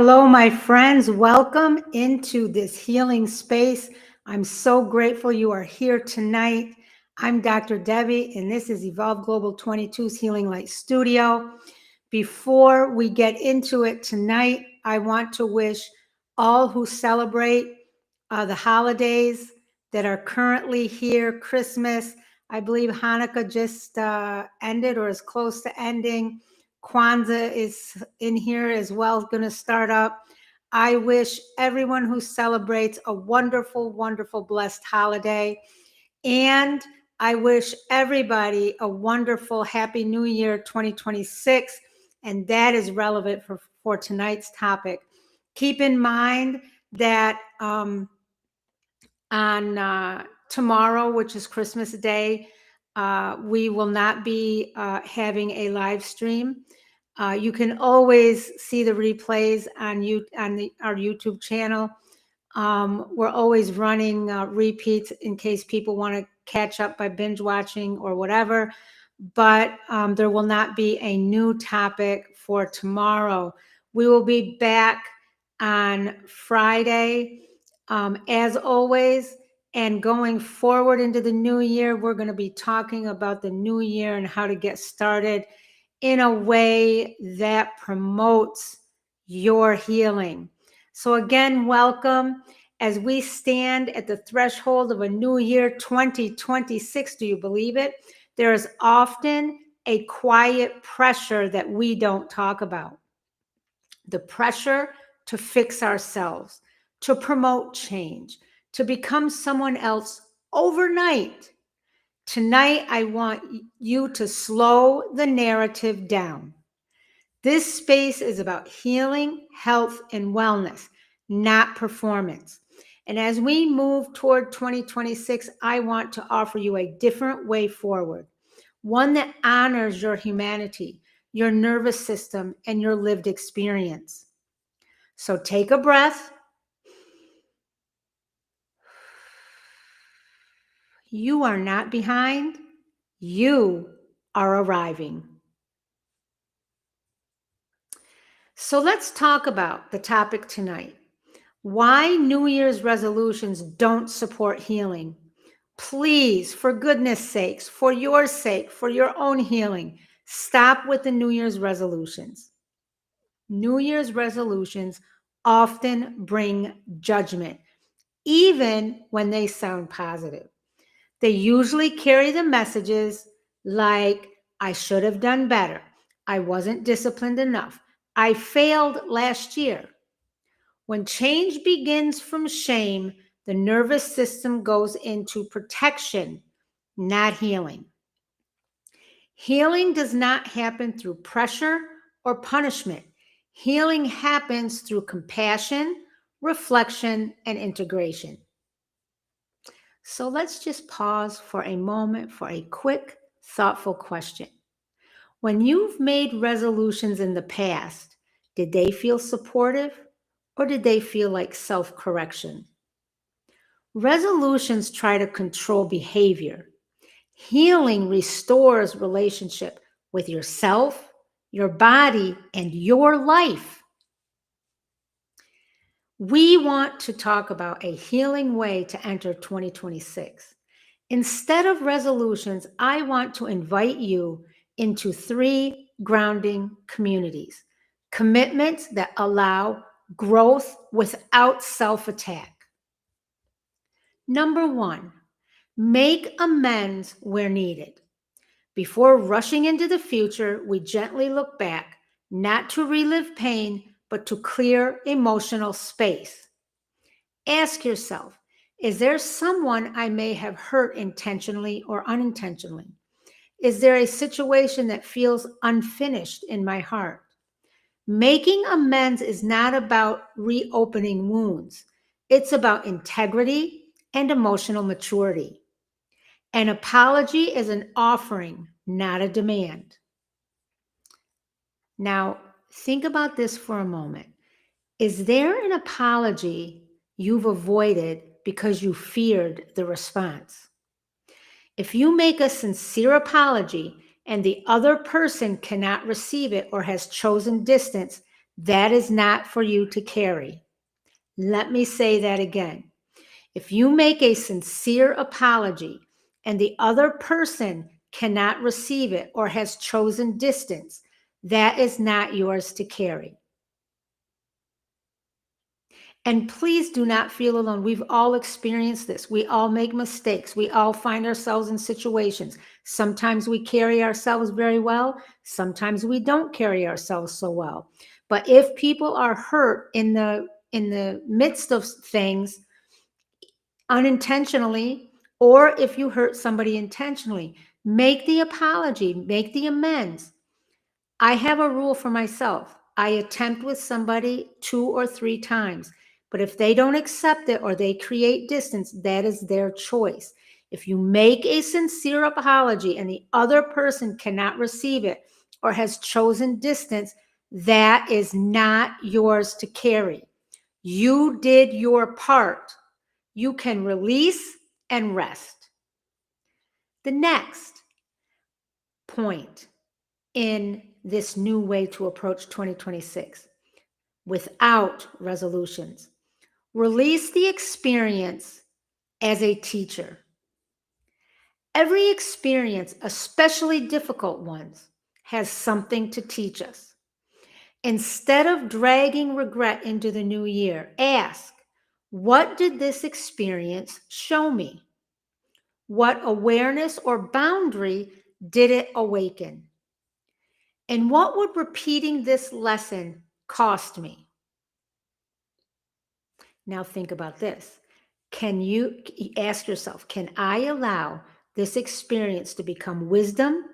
Hello, my friends. Welcome into this healing space. I'm so grateful you are here tonight. I'm Dr. Debbie, and this is Evolve Global 22's Healing Light Studio. Before we get into it tonight, I want to wish all who celebrate the holidays that are currently here, Christmas. I believe Hanukkah just ended or is close to ending. Kwanzaa is in here as well, going to start up. I wish everyone who celebrates a wonderful, wonderful, blessed holiday. And I wish everybody a wonderful, happy New Year 2026. And that is relevant for tonight's topic. Keep in mind that on tomorrow, which is Christmas Day, we will not be having a live stream. You can always see the replays on our YouTube channel. We're always running repeats in case people want to catch up by binge watching or whatever. But there will not be a new topic for tomorrow. We will be back on Friday, as always. And going forward into the new year, we're going to be talking about the new year and how to get started in a way that promotes your healing. So again, welcome as we stand at the threshold of a new year 2026. Do you believe it? There is often a quiet pressure that we don't talk about. The pressure to fix ourselves, to promote change, to become someone else overnight. Tonight, I want you to slow the narrative down. This space is about healing, health, and wellness, not performance. And as we move toward 2026, I want to offer you a different way forward, one that honors your humanity, your nervous system, and your lived experience. So take a breath. You are not behind. You are arriving. So let's talk about the topic tonight. Why New Year's resolutions don't support healing. Please, for goodness sakes, for your sake, for your own healing, stop with the New Year's resolutions. New Year's resolutions often bring judgment, even when they sound positive. They usually carry the messages like, I should have done better. I wasn't disciplined enough. I failed last year. When change begins from shame, the nervous system goes into protection, not healing. Healing does not happen through pressure or punishment. Healing happens through compassion, reflection, and integration. So let's just pause for a moment for a quick, thoughtful question. When you've made resolutions in the past, did they feel supportive or did they feel like self-correction? Resolutions try to control behavior. Healing restores relationship with yourself, your body, and your life. We want to talk about a healing way to enter 2026. Instead of resolutions, I want to invite you into 3 grounding communities, commitments that allow growth without self-attack. Number 1, make amends where needed. Before rushing into the future, we gently look back, not to relive pain, but to clear emotional space. Ask yourself, is there someone I may have hurt intentionally or unintentionally? Is there a situation that feels unfinished in my heart? Making amends is not about reopening wounds. It's about integrity and emotional maturity. An apology is an offering, not a demand. Now, think about this for a moment. Is there an apology you've avoided because you feared the response? If you make a sincere apology and the other person cannot receive it or has chosen distance, That is not for you to carry. Let me say that again. If you make a sincere apology and the other person cannot receive it or has chosen distance, that is not yours to carry. And please do not feel alone. We've all experienced this. We all make mistakes. We all find ourselves in situations. Sometimes we carry ourselves very well. Sometimes we don't carry ourselves so well. But if people are hurt in the midst of things unintentionally, or if you hurt somebody intentionally, make the apology, make the amends. I have a rule for myself. I attempt with somebody 2 or 3 times, but if they don't accept it or they create distance, that is their choice. If you make a sincere apology and the other person cannot receive it or has chosen distance, that is not yours to carry. You did your part. You can release and rest. The next point in this new way to approach 2026 without resolutions. Release the experience as a teacher. Every experience, especially difficult ones, has something to teach us. Instead of dragging regret into the new year, ask, what did this experience show me? What awareness or boundary did it awaken? And what would repeating this lesson cost me? Now think about this. Can you ask yourself, can I allow this experience to become wisdom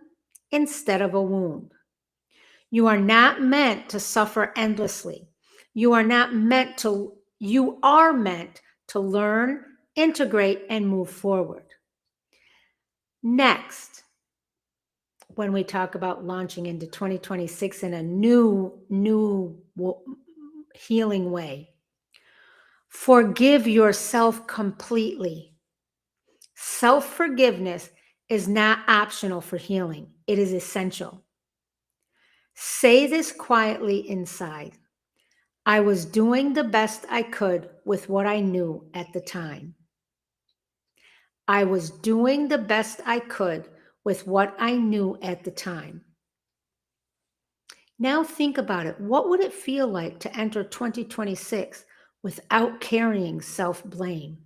instead of a wound? You are not meant to suffer endlessly. You are meant to learn, integrate, and move forward. Next, when we talk about launching into 2026 in a new healing way, forgive yourself completely. Self-forgiveness is not optional for healing. It is essential. Say this quietly inside. I was doing the best I could with what I knew at the time. I was doing the best I could with what I knew at the time. Now think about it. What would it feel like to enter 2026 without carrying self-blame?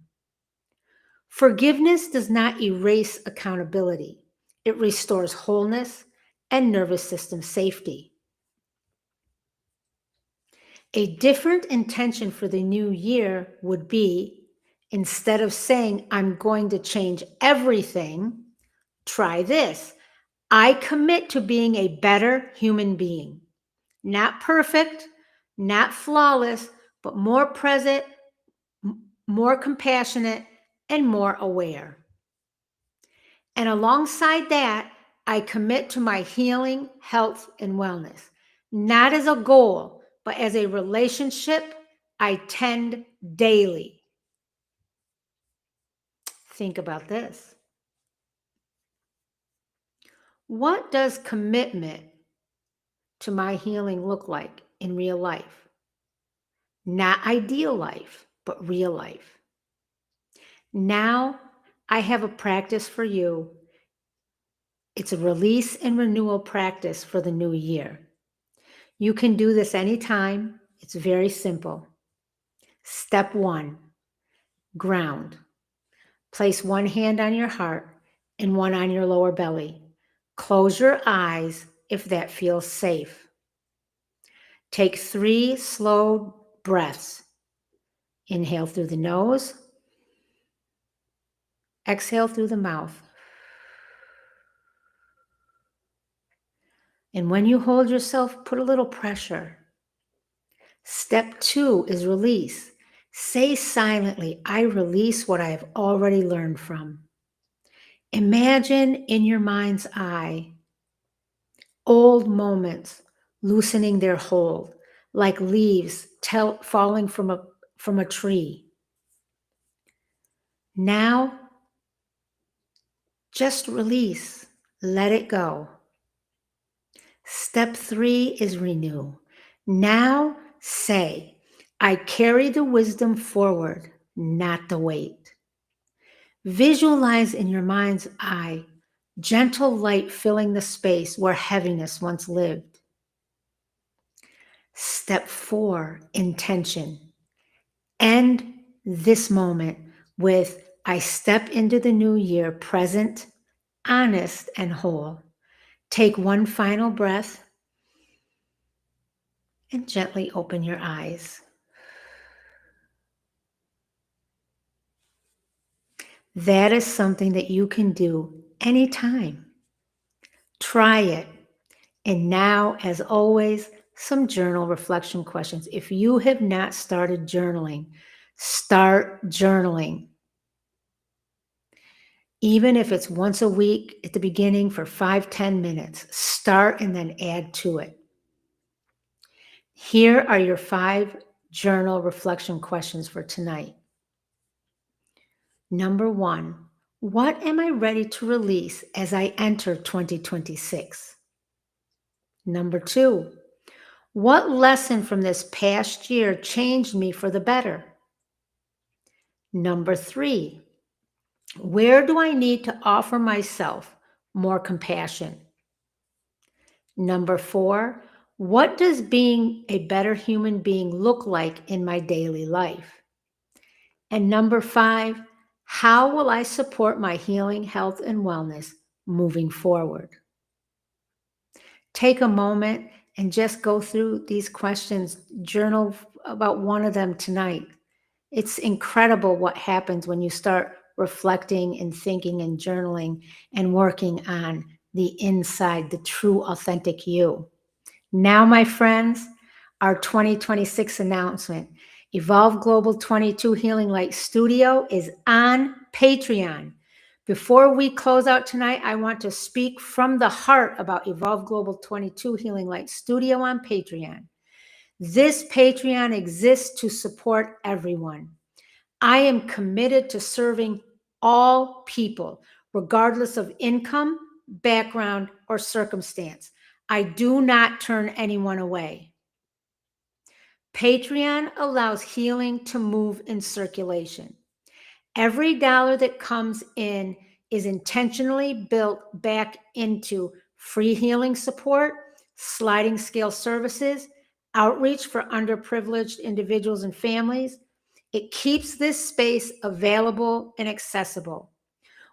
Forgiveness does not erase accountability. It restores wholeness and nervous system safety. A different intention for the new year would be, instead of saying, I'm going to change everything, try this. I commit to being a better human being. Not perfect, not flawless, but more present, more compassionate, and more aware. And alongside that, I commit to my healing, health, and wellness, not as a goal, but as a relationship I tend daily. Think about this. What does commitment to my healing look like in real life? Not ideal life, but real life. Now I have a practice for you. It's a release and renewal practice for the new year. You can do this anytime. It's very simple. Step 1, ground. Place one hand on your heart and one on your lower belly. Close your eyes if that feels safe. Take 3 slow breaths. Inhale through the nose. Exhale through the mouth. And when you hold yourself, put a little pressure. Step 2 is release. Say silently, I release what I have already learned from. Imagine in your mind's eye old moments loosening their hold, like leaves falling from a tree. Now, just release, let it go. Step 3 is renew. Now say, I carry the wisdom forward, not the weight. Visualize in your mind's eye gentle light filling the space where heaviness once lived. Step 4, intention. End this moment with, I step into the new year present, honest, and whole. Take one final breath and gently open your eyes. That is something that you can do anytime. Try it. And now, as always, some journal reflection questions. If you have not started journaling, start journaling. Even if it's once a week at the beginning for 5-10 minutes, start and then add to it. Here are your 5 journal reflection questions for tonight. Number 1, what am I ready to release as I enter 2026? Number 2, what lesson from this past year changed me for the better? Number 3, where do I need to offer myself more compassion? Number 4, what does being a better human being look like in my daily life? And number 5, how will I support my healing, health, and wellness moving forward? Take a moment and just go through these questions. Journal about one of them tonight. It's incredible what happens when you start reflecting and thinking and journaling and working on the inside, the true, authentic you. Now, my friends, our 2026 announcement. Evolve Global 22 Healing Light Studio is on Patreon. Before we close out tonight, I want to speak from the heart about Evolve Global 22 Healing Light Studio on Patreon. This Patreon exists to support everyone. I am committed to serving all people, regardless of income, background, or circumstance. I do not turn anyone away. Patreon allows healing to move in circulation. Every dollar that comes in is intentionally built back into free healing support, sliding scale services, outreach for underprivileged individuals and families. It keeps this space available and accessible.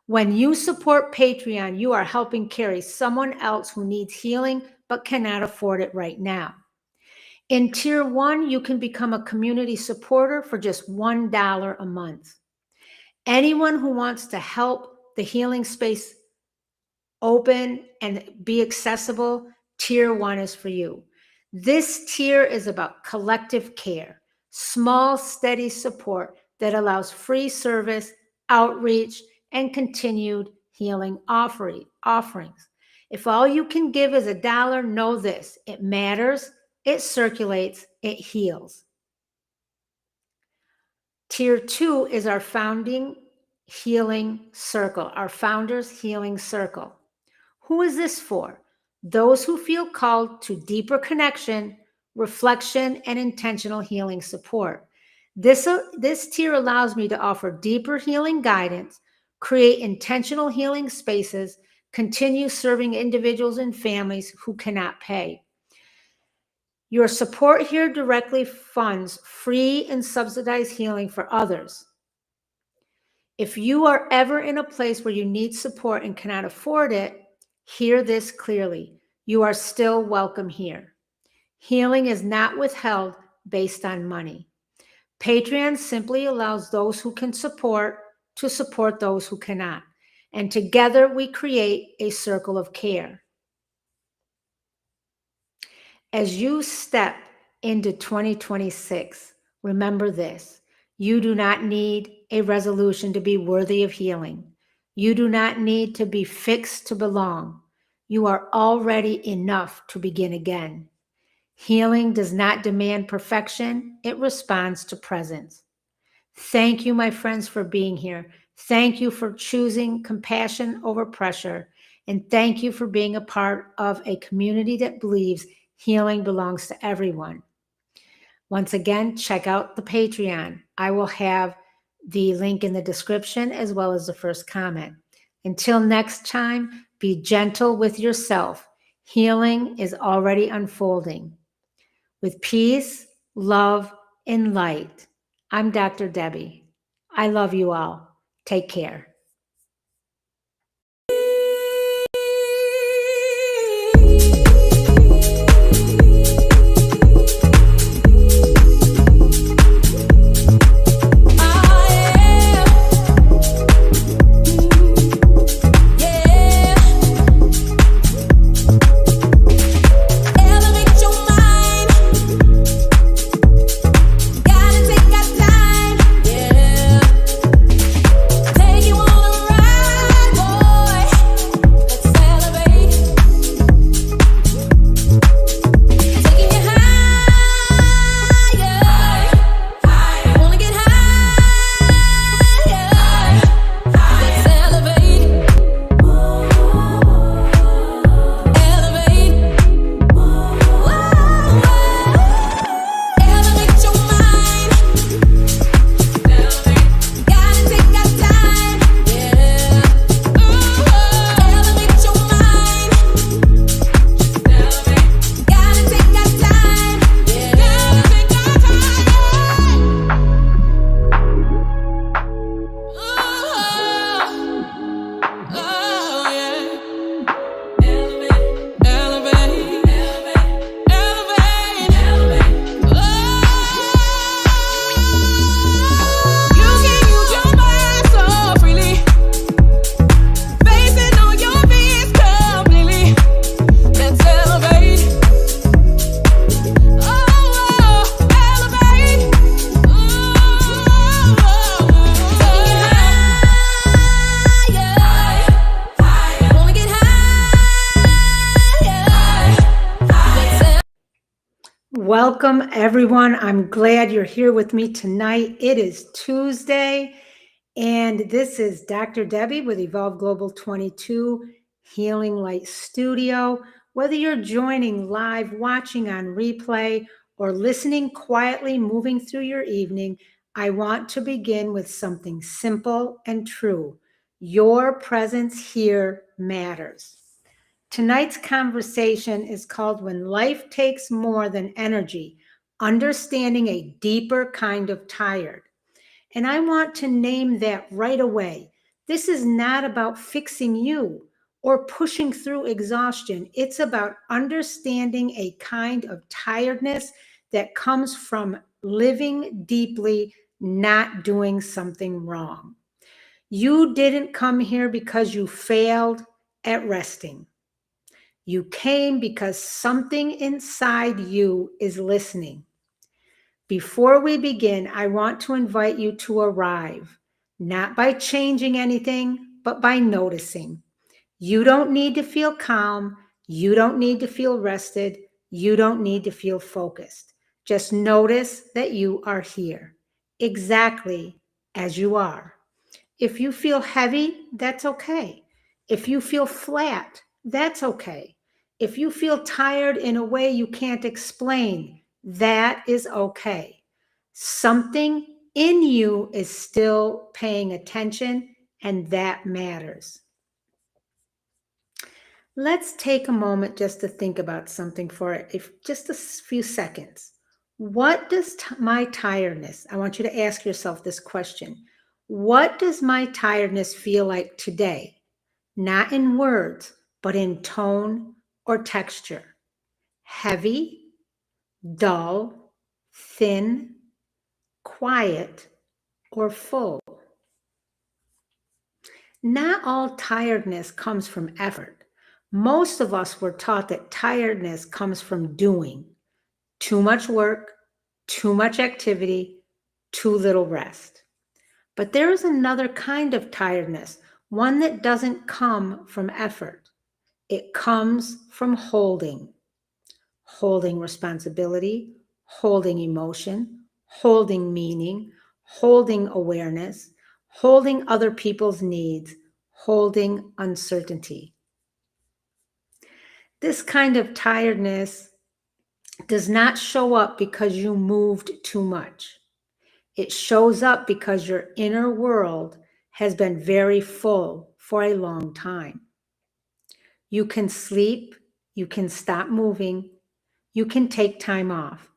When you support Patreon, you are helping carry someone else who needs healing but cannot afford it right now. In Tier 1, you can become a community supporter for just $1 a month. Anyone who wants to help the healing space open and be accessible, Tier 1 is for you. This tier is about collective care, small, steady support that allows free service, outreach, and continued healing offerings. If all you can give is $1, know this: it matters, it circulates, it heals. Tier 2 is our founding healing circle, our founders healing circle. Who is this for? Those who feel called to deeper connection, reflection, and intentional healing support. This tier allows me to offer deeper healing guidance, create intentional healing spaces, continue serving individuals and families who cannot pay. Your support here directly funds free and subsidized healing for others. If you are ever in a place where you need support and cannot afford it, hear this clearly. You are still welcome here. Healing is not withheld based on money. Patreon simply allows those who can support to support those who cannot. And together we create a circle of care. As you step into 2026, remember this: you do not need a resolution to be worthy of healing. You do not need to be fixed to belong. You are already enough to begin again. Healing does not demand perfection, it responds to presence. Thank you, my friends, for being here. Thank you for choosing compassion over pressure. And thank you for being a part of a community that believes Healing belongs to everyone. Once again, check out the Patreon. I will have the link in the description as well as the first comment. Until next time, be gentle with yourself. Healing is already unfolding. With peace, love, and light, I'm Dr. Debbie. I love you all. Take care. Welcome, everyone. I'm glad you're here with me tonight. It is Tuesday, and this is Dr. Debbie with Evolve Global 22 Healing Light Studio. Whether you're joining live, watching on replay, or listening quietly moving through your evening, I want to begin with something simple and true. Your presence here matters. Tonight's conversation is called When Life Takes More Than Energy, Understanding a Deeper Kind of Tired. And I want to name that right away. This is not about fixing you or pushing through exhaustion. It's about understanding a kind of tiredness that comes from living deeply, not doing something wrong. You didn't come here because you failed at resting. You came because something inside you is listening. Before we begin, I want to invite you to arrive, not by changing anything, but by noticing. You don't need to feel calm. You don't need to feel rested. You don't need to feel focused. Just notice that you are here, exactly as you are. If you feel heavy, that's okay. If you feel flat, that's okay. If you feel tired in a way you can't explain, that is okay. Something in you is still paying attention, and that matters. Let's take a moment just to think about something for just a few seconds. What does my tiredness, I want you to ask yourself this question. What does my tiredness feel like today? Not in words, but in tone or texture. Heavy, dull, thin, quiet, or full. Not all tiredness comes from effort. Most of us were taught that tiredness comes from doing. Too much work, too much activity, too little rest. But there is another kind of tiredness, one that doesn't come from effort. It comes from holding responsibility, holding emotion, holding meaning, holding awareness, holding other people's needs, holding uncertainty. This kind of tiredness does not show up because you moved too much. It shows up because your inner world has been very full for a long time. You can sleep, you can stop moving, you can take time off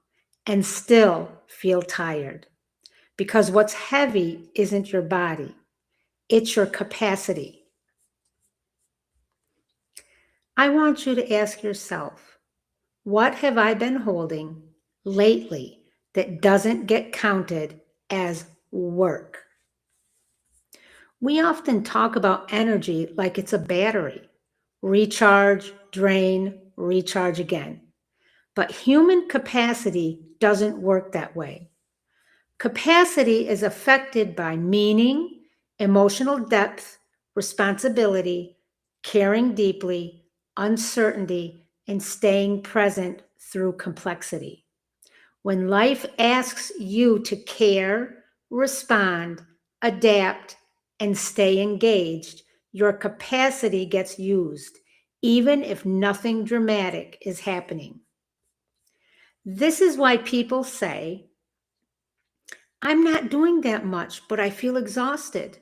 and still feel tired, because what's heavy isn't your body, it's your capacity. I want you to ask yourself, what have I been holding lately that doesn't get counted as work? We often talk about energy like it's a battery. Recharge, drain, recharge again. But human capacity doesn't work that way. Capacity is affected by meaning, emotional depth, responsibility, caring deeply, uncertainty, and staying present through complexity. When life asks you to care, respond, adapt, and stay engaged, your capacity gets used, even if nothing dramatic is happening. This is why people say, I'm not doing that much, but I feel exhausted.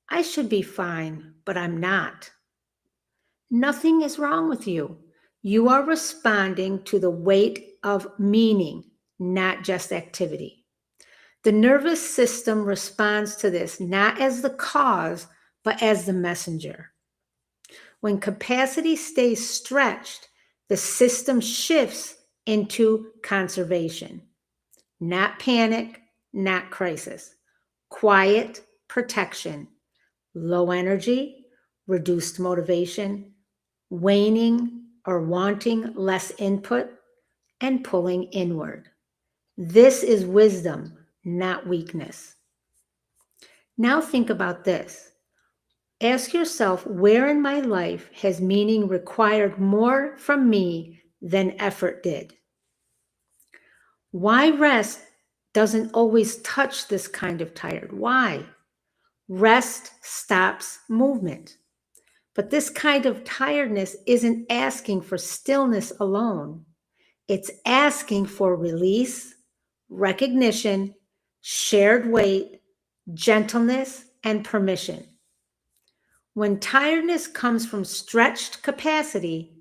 I should be fine, but I'm not. Nothing is wrong with you. You are responding to the weight of meaning, not just activity. The nervous system responds to this not as the cause, but as the messenger. When capacity stays stretched, the system shifts into conservation, not panic, not crisis. Quiet protection, low energy, reduced motivation, waning or wanting less input, and pulling inward. This is wisdom, not weakness. Now think about this. Ask yourself, where in my life has meaning required more from me than effort did? Why rest doesn't always touch this kind of tired? Why? Rest stops movement. But this kind of tiredness isn't asking for stillness alone. It's asking for release, recognition, shared weight, gentleness, and permission. When tiredness comes from stretched capacity,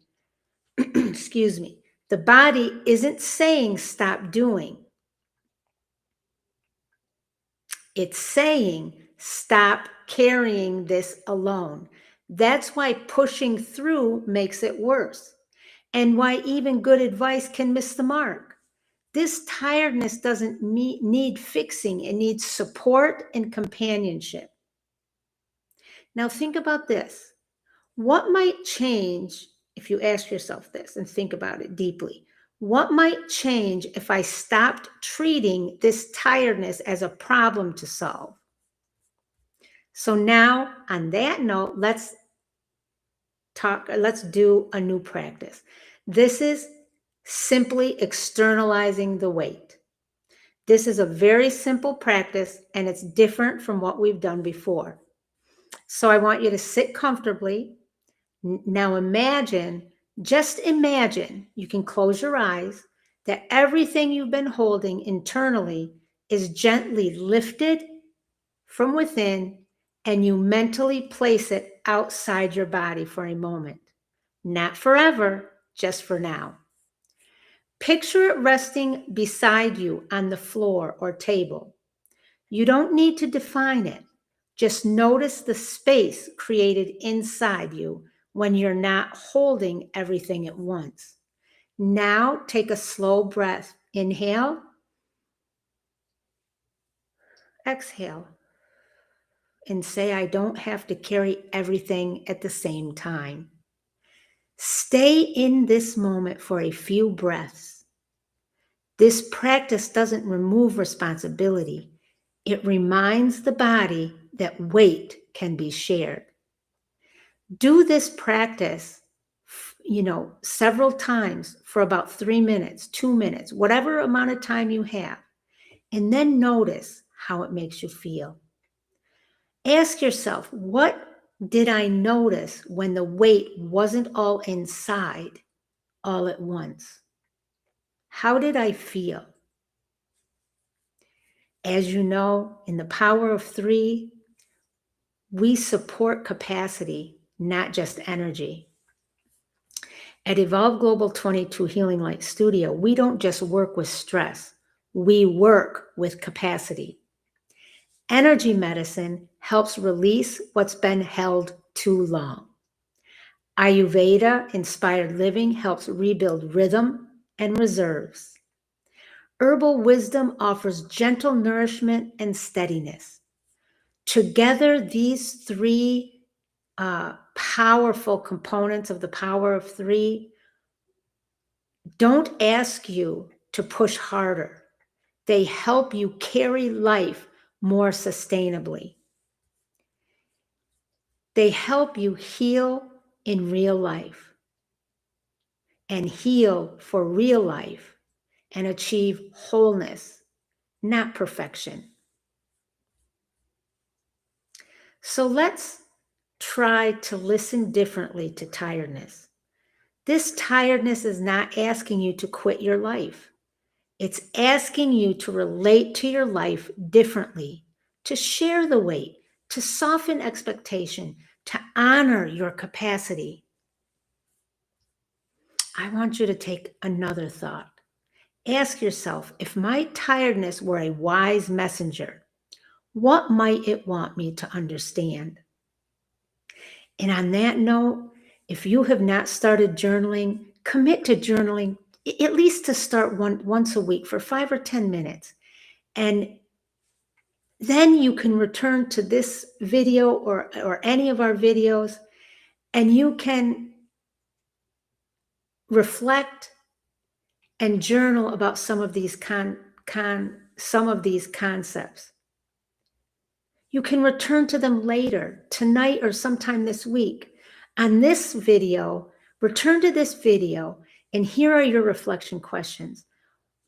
excuse me, the body isn't saying stop doing. It's saying stop carrying this alone. That's why pushing through makes it worse, and why even good advice can miss the mark. This tiredness doesn't need fixing, it needs support and companionship. Now, think about this. What might change if you ask yourself this and think about it deeply? What might change if I stopped treating this tiredness as a problem to solve? So now, on that note, let's do a new practice. This is simply externalizing the weight. This is a very simple practice, and it's different from what we've done before. So I want you to sit comfortably. Now just imagine, you can close your eyes, that everything you've been holding internally is gently lifted from within, and you mentally place it outside your body for a moment. Not forever, just for now. Picture it resting beside you on the floor or table. You don't need to define it. Just notice the space created inside you when you're not holding everything at once. Now take a slow breath. Inhale, exhale, and say, I don't have to carry everything at the same time. Stay in this moment for a few breaths. This practice doesn't remove responsibility. It reminds the body that weight can be shared. Do this practice, several times for about 3 minutes, 2 minutes, whatever amount of time you have, and then notice how it makes you feel. Ask yourself, what did I notice when the weight wasn't all inside all at once? How did I feel? As you know, in the Power of Three, we support capacity, not just energy. At Evolve Global 22 Healing Light Studio, we don't just work with stress, we work with capacity. Energy medicine helps release what's been held too long. Ayurveda-inspired living helps rebuild rhythm and reserves. Herbal wisdom offers gentle nourishment and steadiness. Together, these three powerful components of the Power of Three don't ask you to push harder. They help you carry life more sustainably. They help you heal in real life and heal for real life and achieve wholeness, not perfection. So let's try to listen differently to tiredness. This tiredness is not asking you to quit your life. It's asking you to relate to your life differently, to share the weight, to soften expectation, to honor your capacity. I want you to take another thought. Ask yourself, if my tiredness were a wise messenger, what might it want me to understand? And on that note, if you have not started journaling, commit to journaling at least to start once a week for 5 or 10 minutes. And then you can return to this video or any of our videos, and you can reflect and journal about some of these concepts. You can return to them later, tonight or sometime this week. On this video, return to this video, and here are your reflection questions.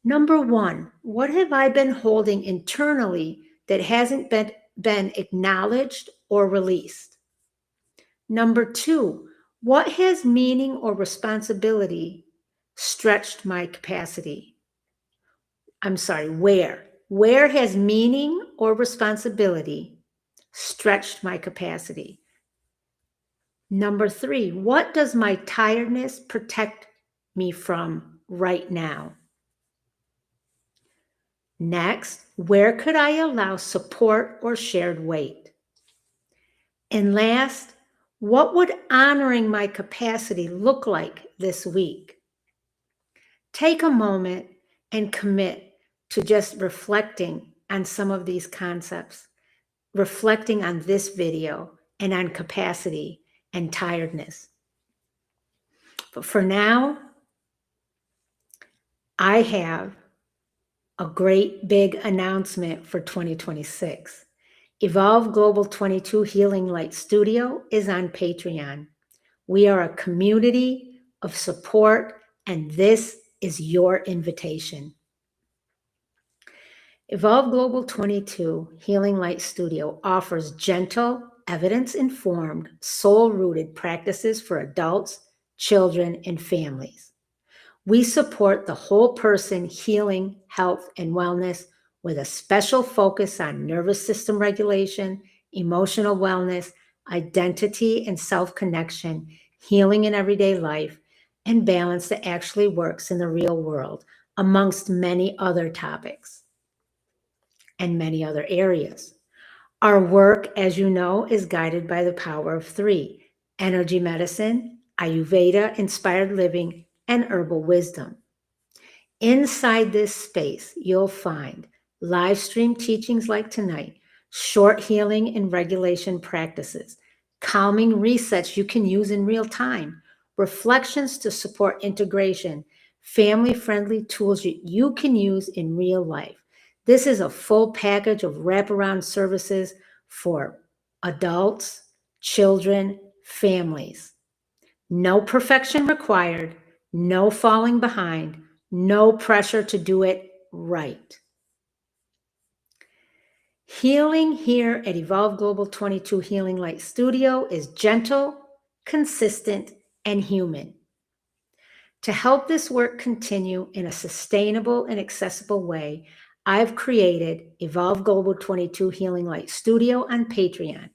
Number one, what have I been holding internally that hasn't been acknowledged or released? Number two, what has meaning or responsibility stretched my capacity? I'm sorry, where? Where has meaning or responsibility stretched my capacity? Number three, what does my tiredness protect me from right now? Next, where could I allow support or shared weight? And last, what would honoring my capacity look like this week? Take a moment and commit to just reflecting on some of these concepts, reflecting on this video and on capacity and tiredness. But for now, I have a great big announcement for 2026. Evolve Global 22 Healing Light Studio is on Patreon. We are a community of support, and this is your invitation. Evolve Global 22 Healing Light Studio offers gentle, evidence-informed, soul-rooted practices for adults, children, and families. We support the whole person healing, health, and wellness with a special focus on nervous system regulation, emotional wellness, identity and self-connection, healing in everyday life, and balance that actually works in the real world, amongst many other topics and many other areas. Our work, as you know, is guided by the Power of Three: energy medicine, Ayurveda-inspired living, and herbal wisdom. Inside this space, you'll find live stream teachings like tonight, short healing and regulation practices, calming resets you can use in real time, reflections to support integration, family-friendly tools you can use in real life. This is a full package of wraparound services for adults, children, families. No perfection required, no falling behind, no pressure to do it right. Healing here at Evolve Global 22 Healing Light Studio is gentle, consistent, and human. To help this work continue in a sustainable and accessible way, I've created Evolve Global 22 Healing Light Studio on Patreon.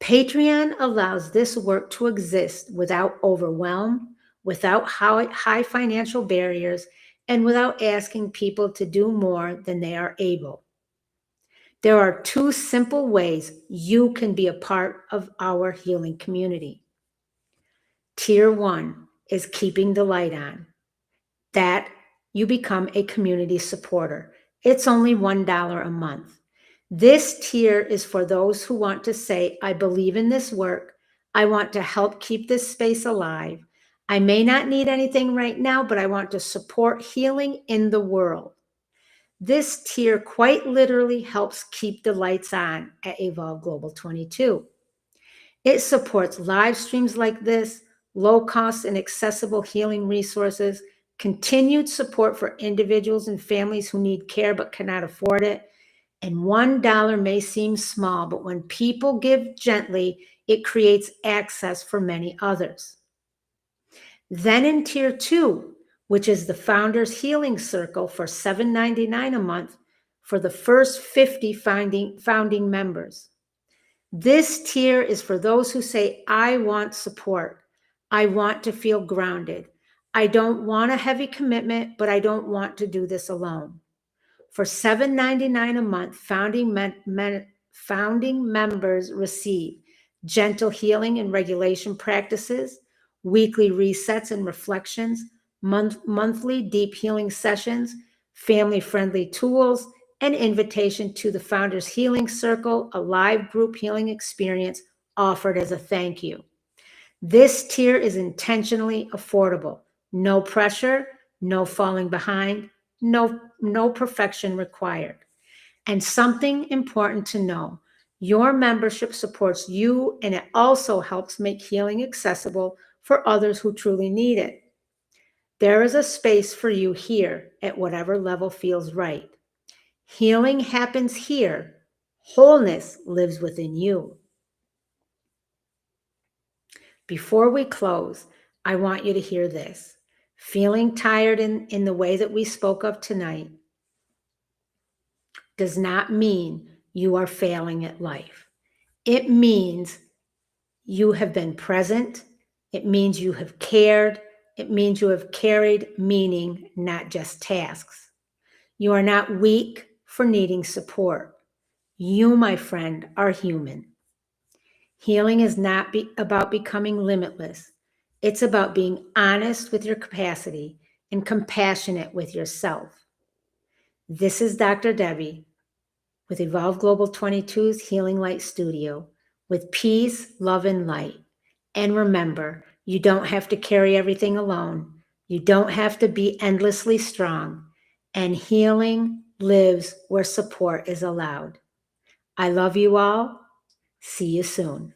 Patreon allows this work to exist without overwhelm, without high financial barriers, and without asking people to do more than they are able. There are two simple ways you can be a part of our healing community. Tier 1 is keeping the light on. That you become a community supporter. It's only $1 a month. This tier is for those who want to say, I believe in this work. I want to help keep this space alive. I may not need anything right now, but I want to support healing in the world. This tier quite literally helps keep the lights on at Evolve Global 22. It supports live streams like this, low cost and accessible healing resources, continued support for individuals and families who need care but cannot afford it. And $1 may seem small, but when people give gently, it creates access for many others. Then in tier 2, which is the Founders Healing Circle for $7.99 a month for the first 50 founding members. This tier is for those who say, I want support. I want to feel grounded. I don't want a heavy commitment, but I don't want to do this alone. For $7.99 a month, founding members receive gentle healing and regulation practices, weekly resets and reflections, monthly deep healing sessions, family-friendly tools, an invitation to the Founders Healing Circle, a live group healing experience offered as a thank you. This tier is intentionally affordable. No pressure, no falling behind, no perfection required. And something important to know, your membership supports you and it also helps make healing accessible for others who truly need it. There is a space for you here at whatever level feels right. Healing happens here. Wholeness lives within you. Before we close, I want you to hear this. Feeling tired in the way that we spoke of tonight does not mean you are failing at life. It means you have been present. It means you have cared. It means you have carried meaning, not just tasks. You are not weak for needing support. You, my friend, are human. Healing is not about becoming limitless. It's about being honest with your capacity and compassionate with yourself. This is Dr. Debbie with Evolve Global 22's Healing Light Studio with peace, love, and light. And remember, you don't have to carry everything alone. You don't have to be endlessly strong. And healing lives where support is allowed. I love you all. See you soon.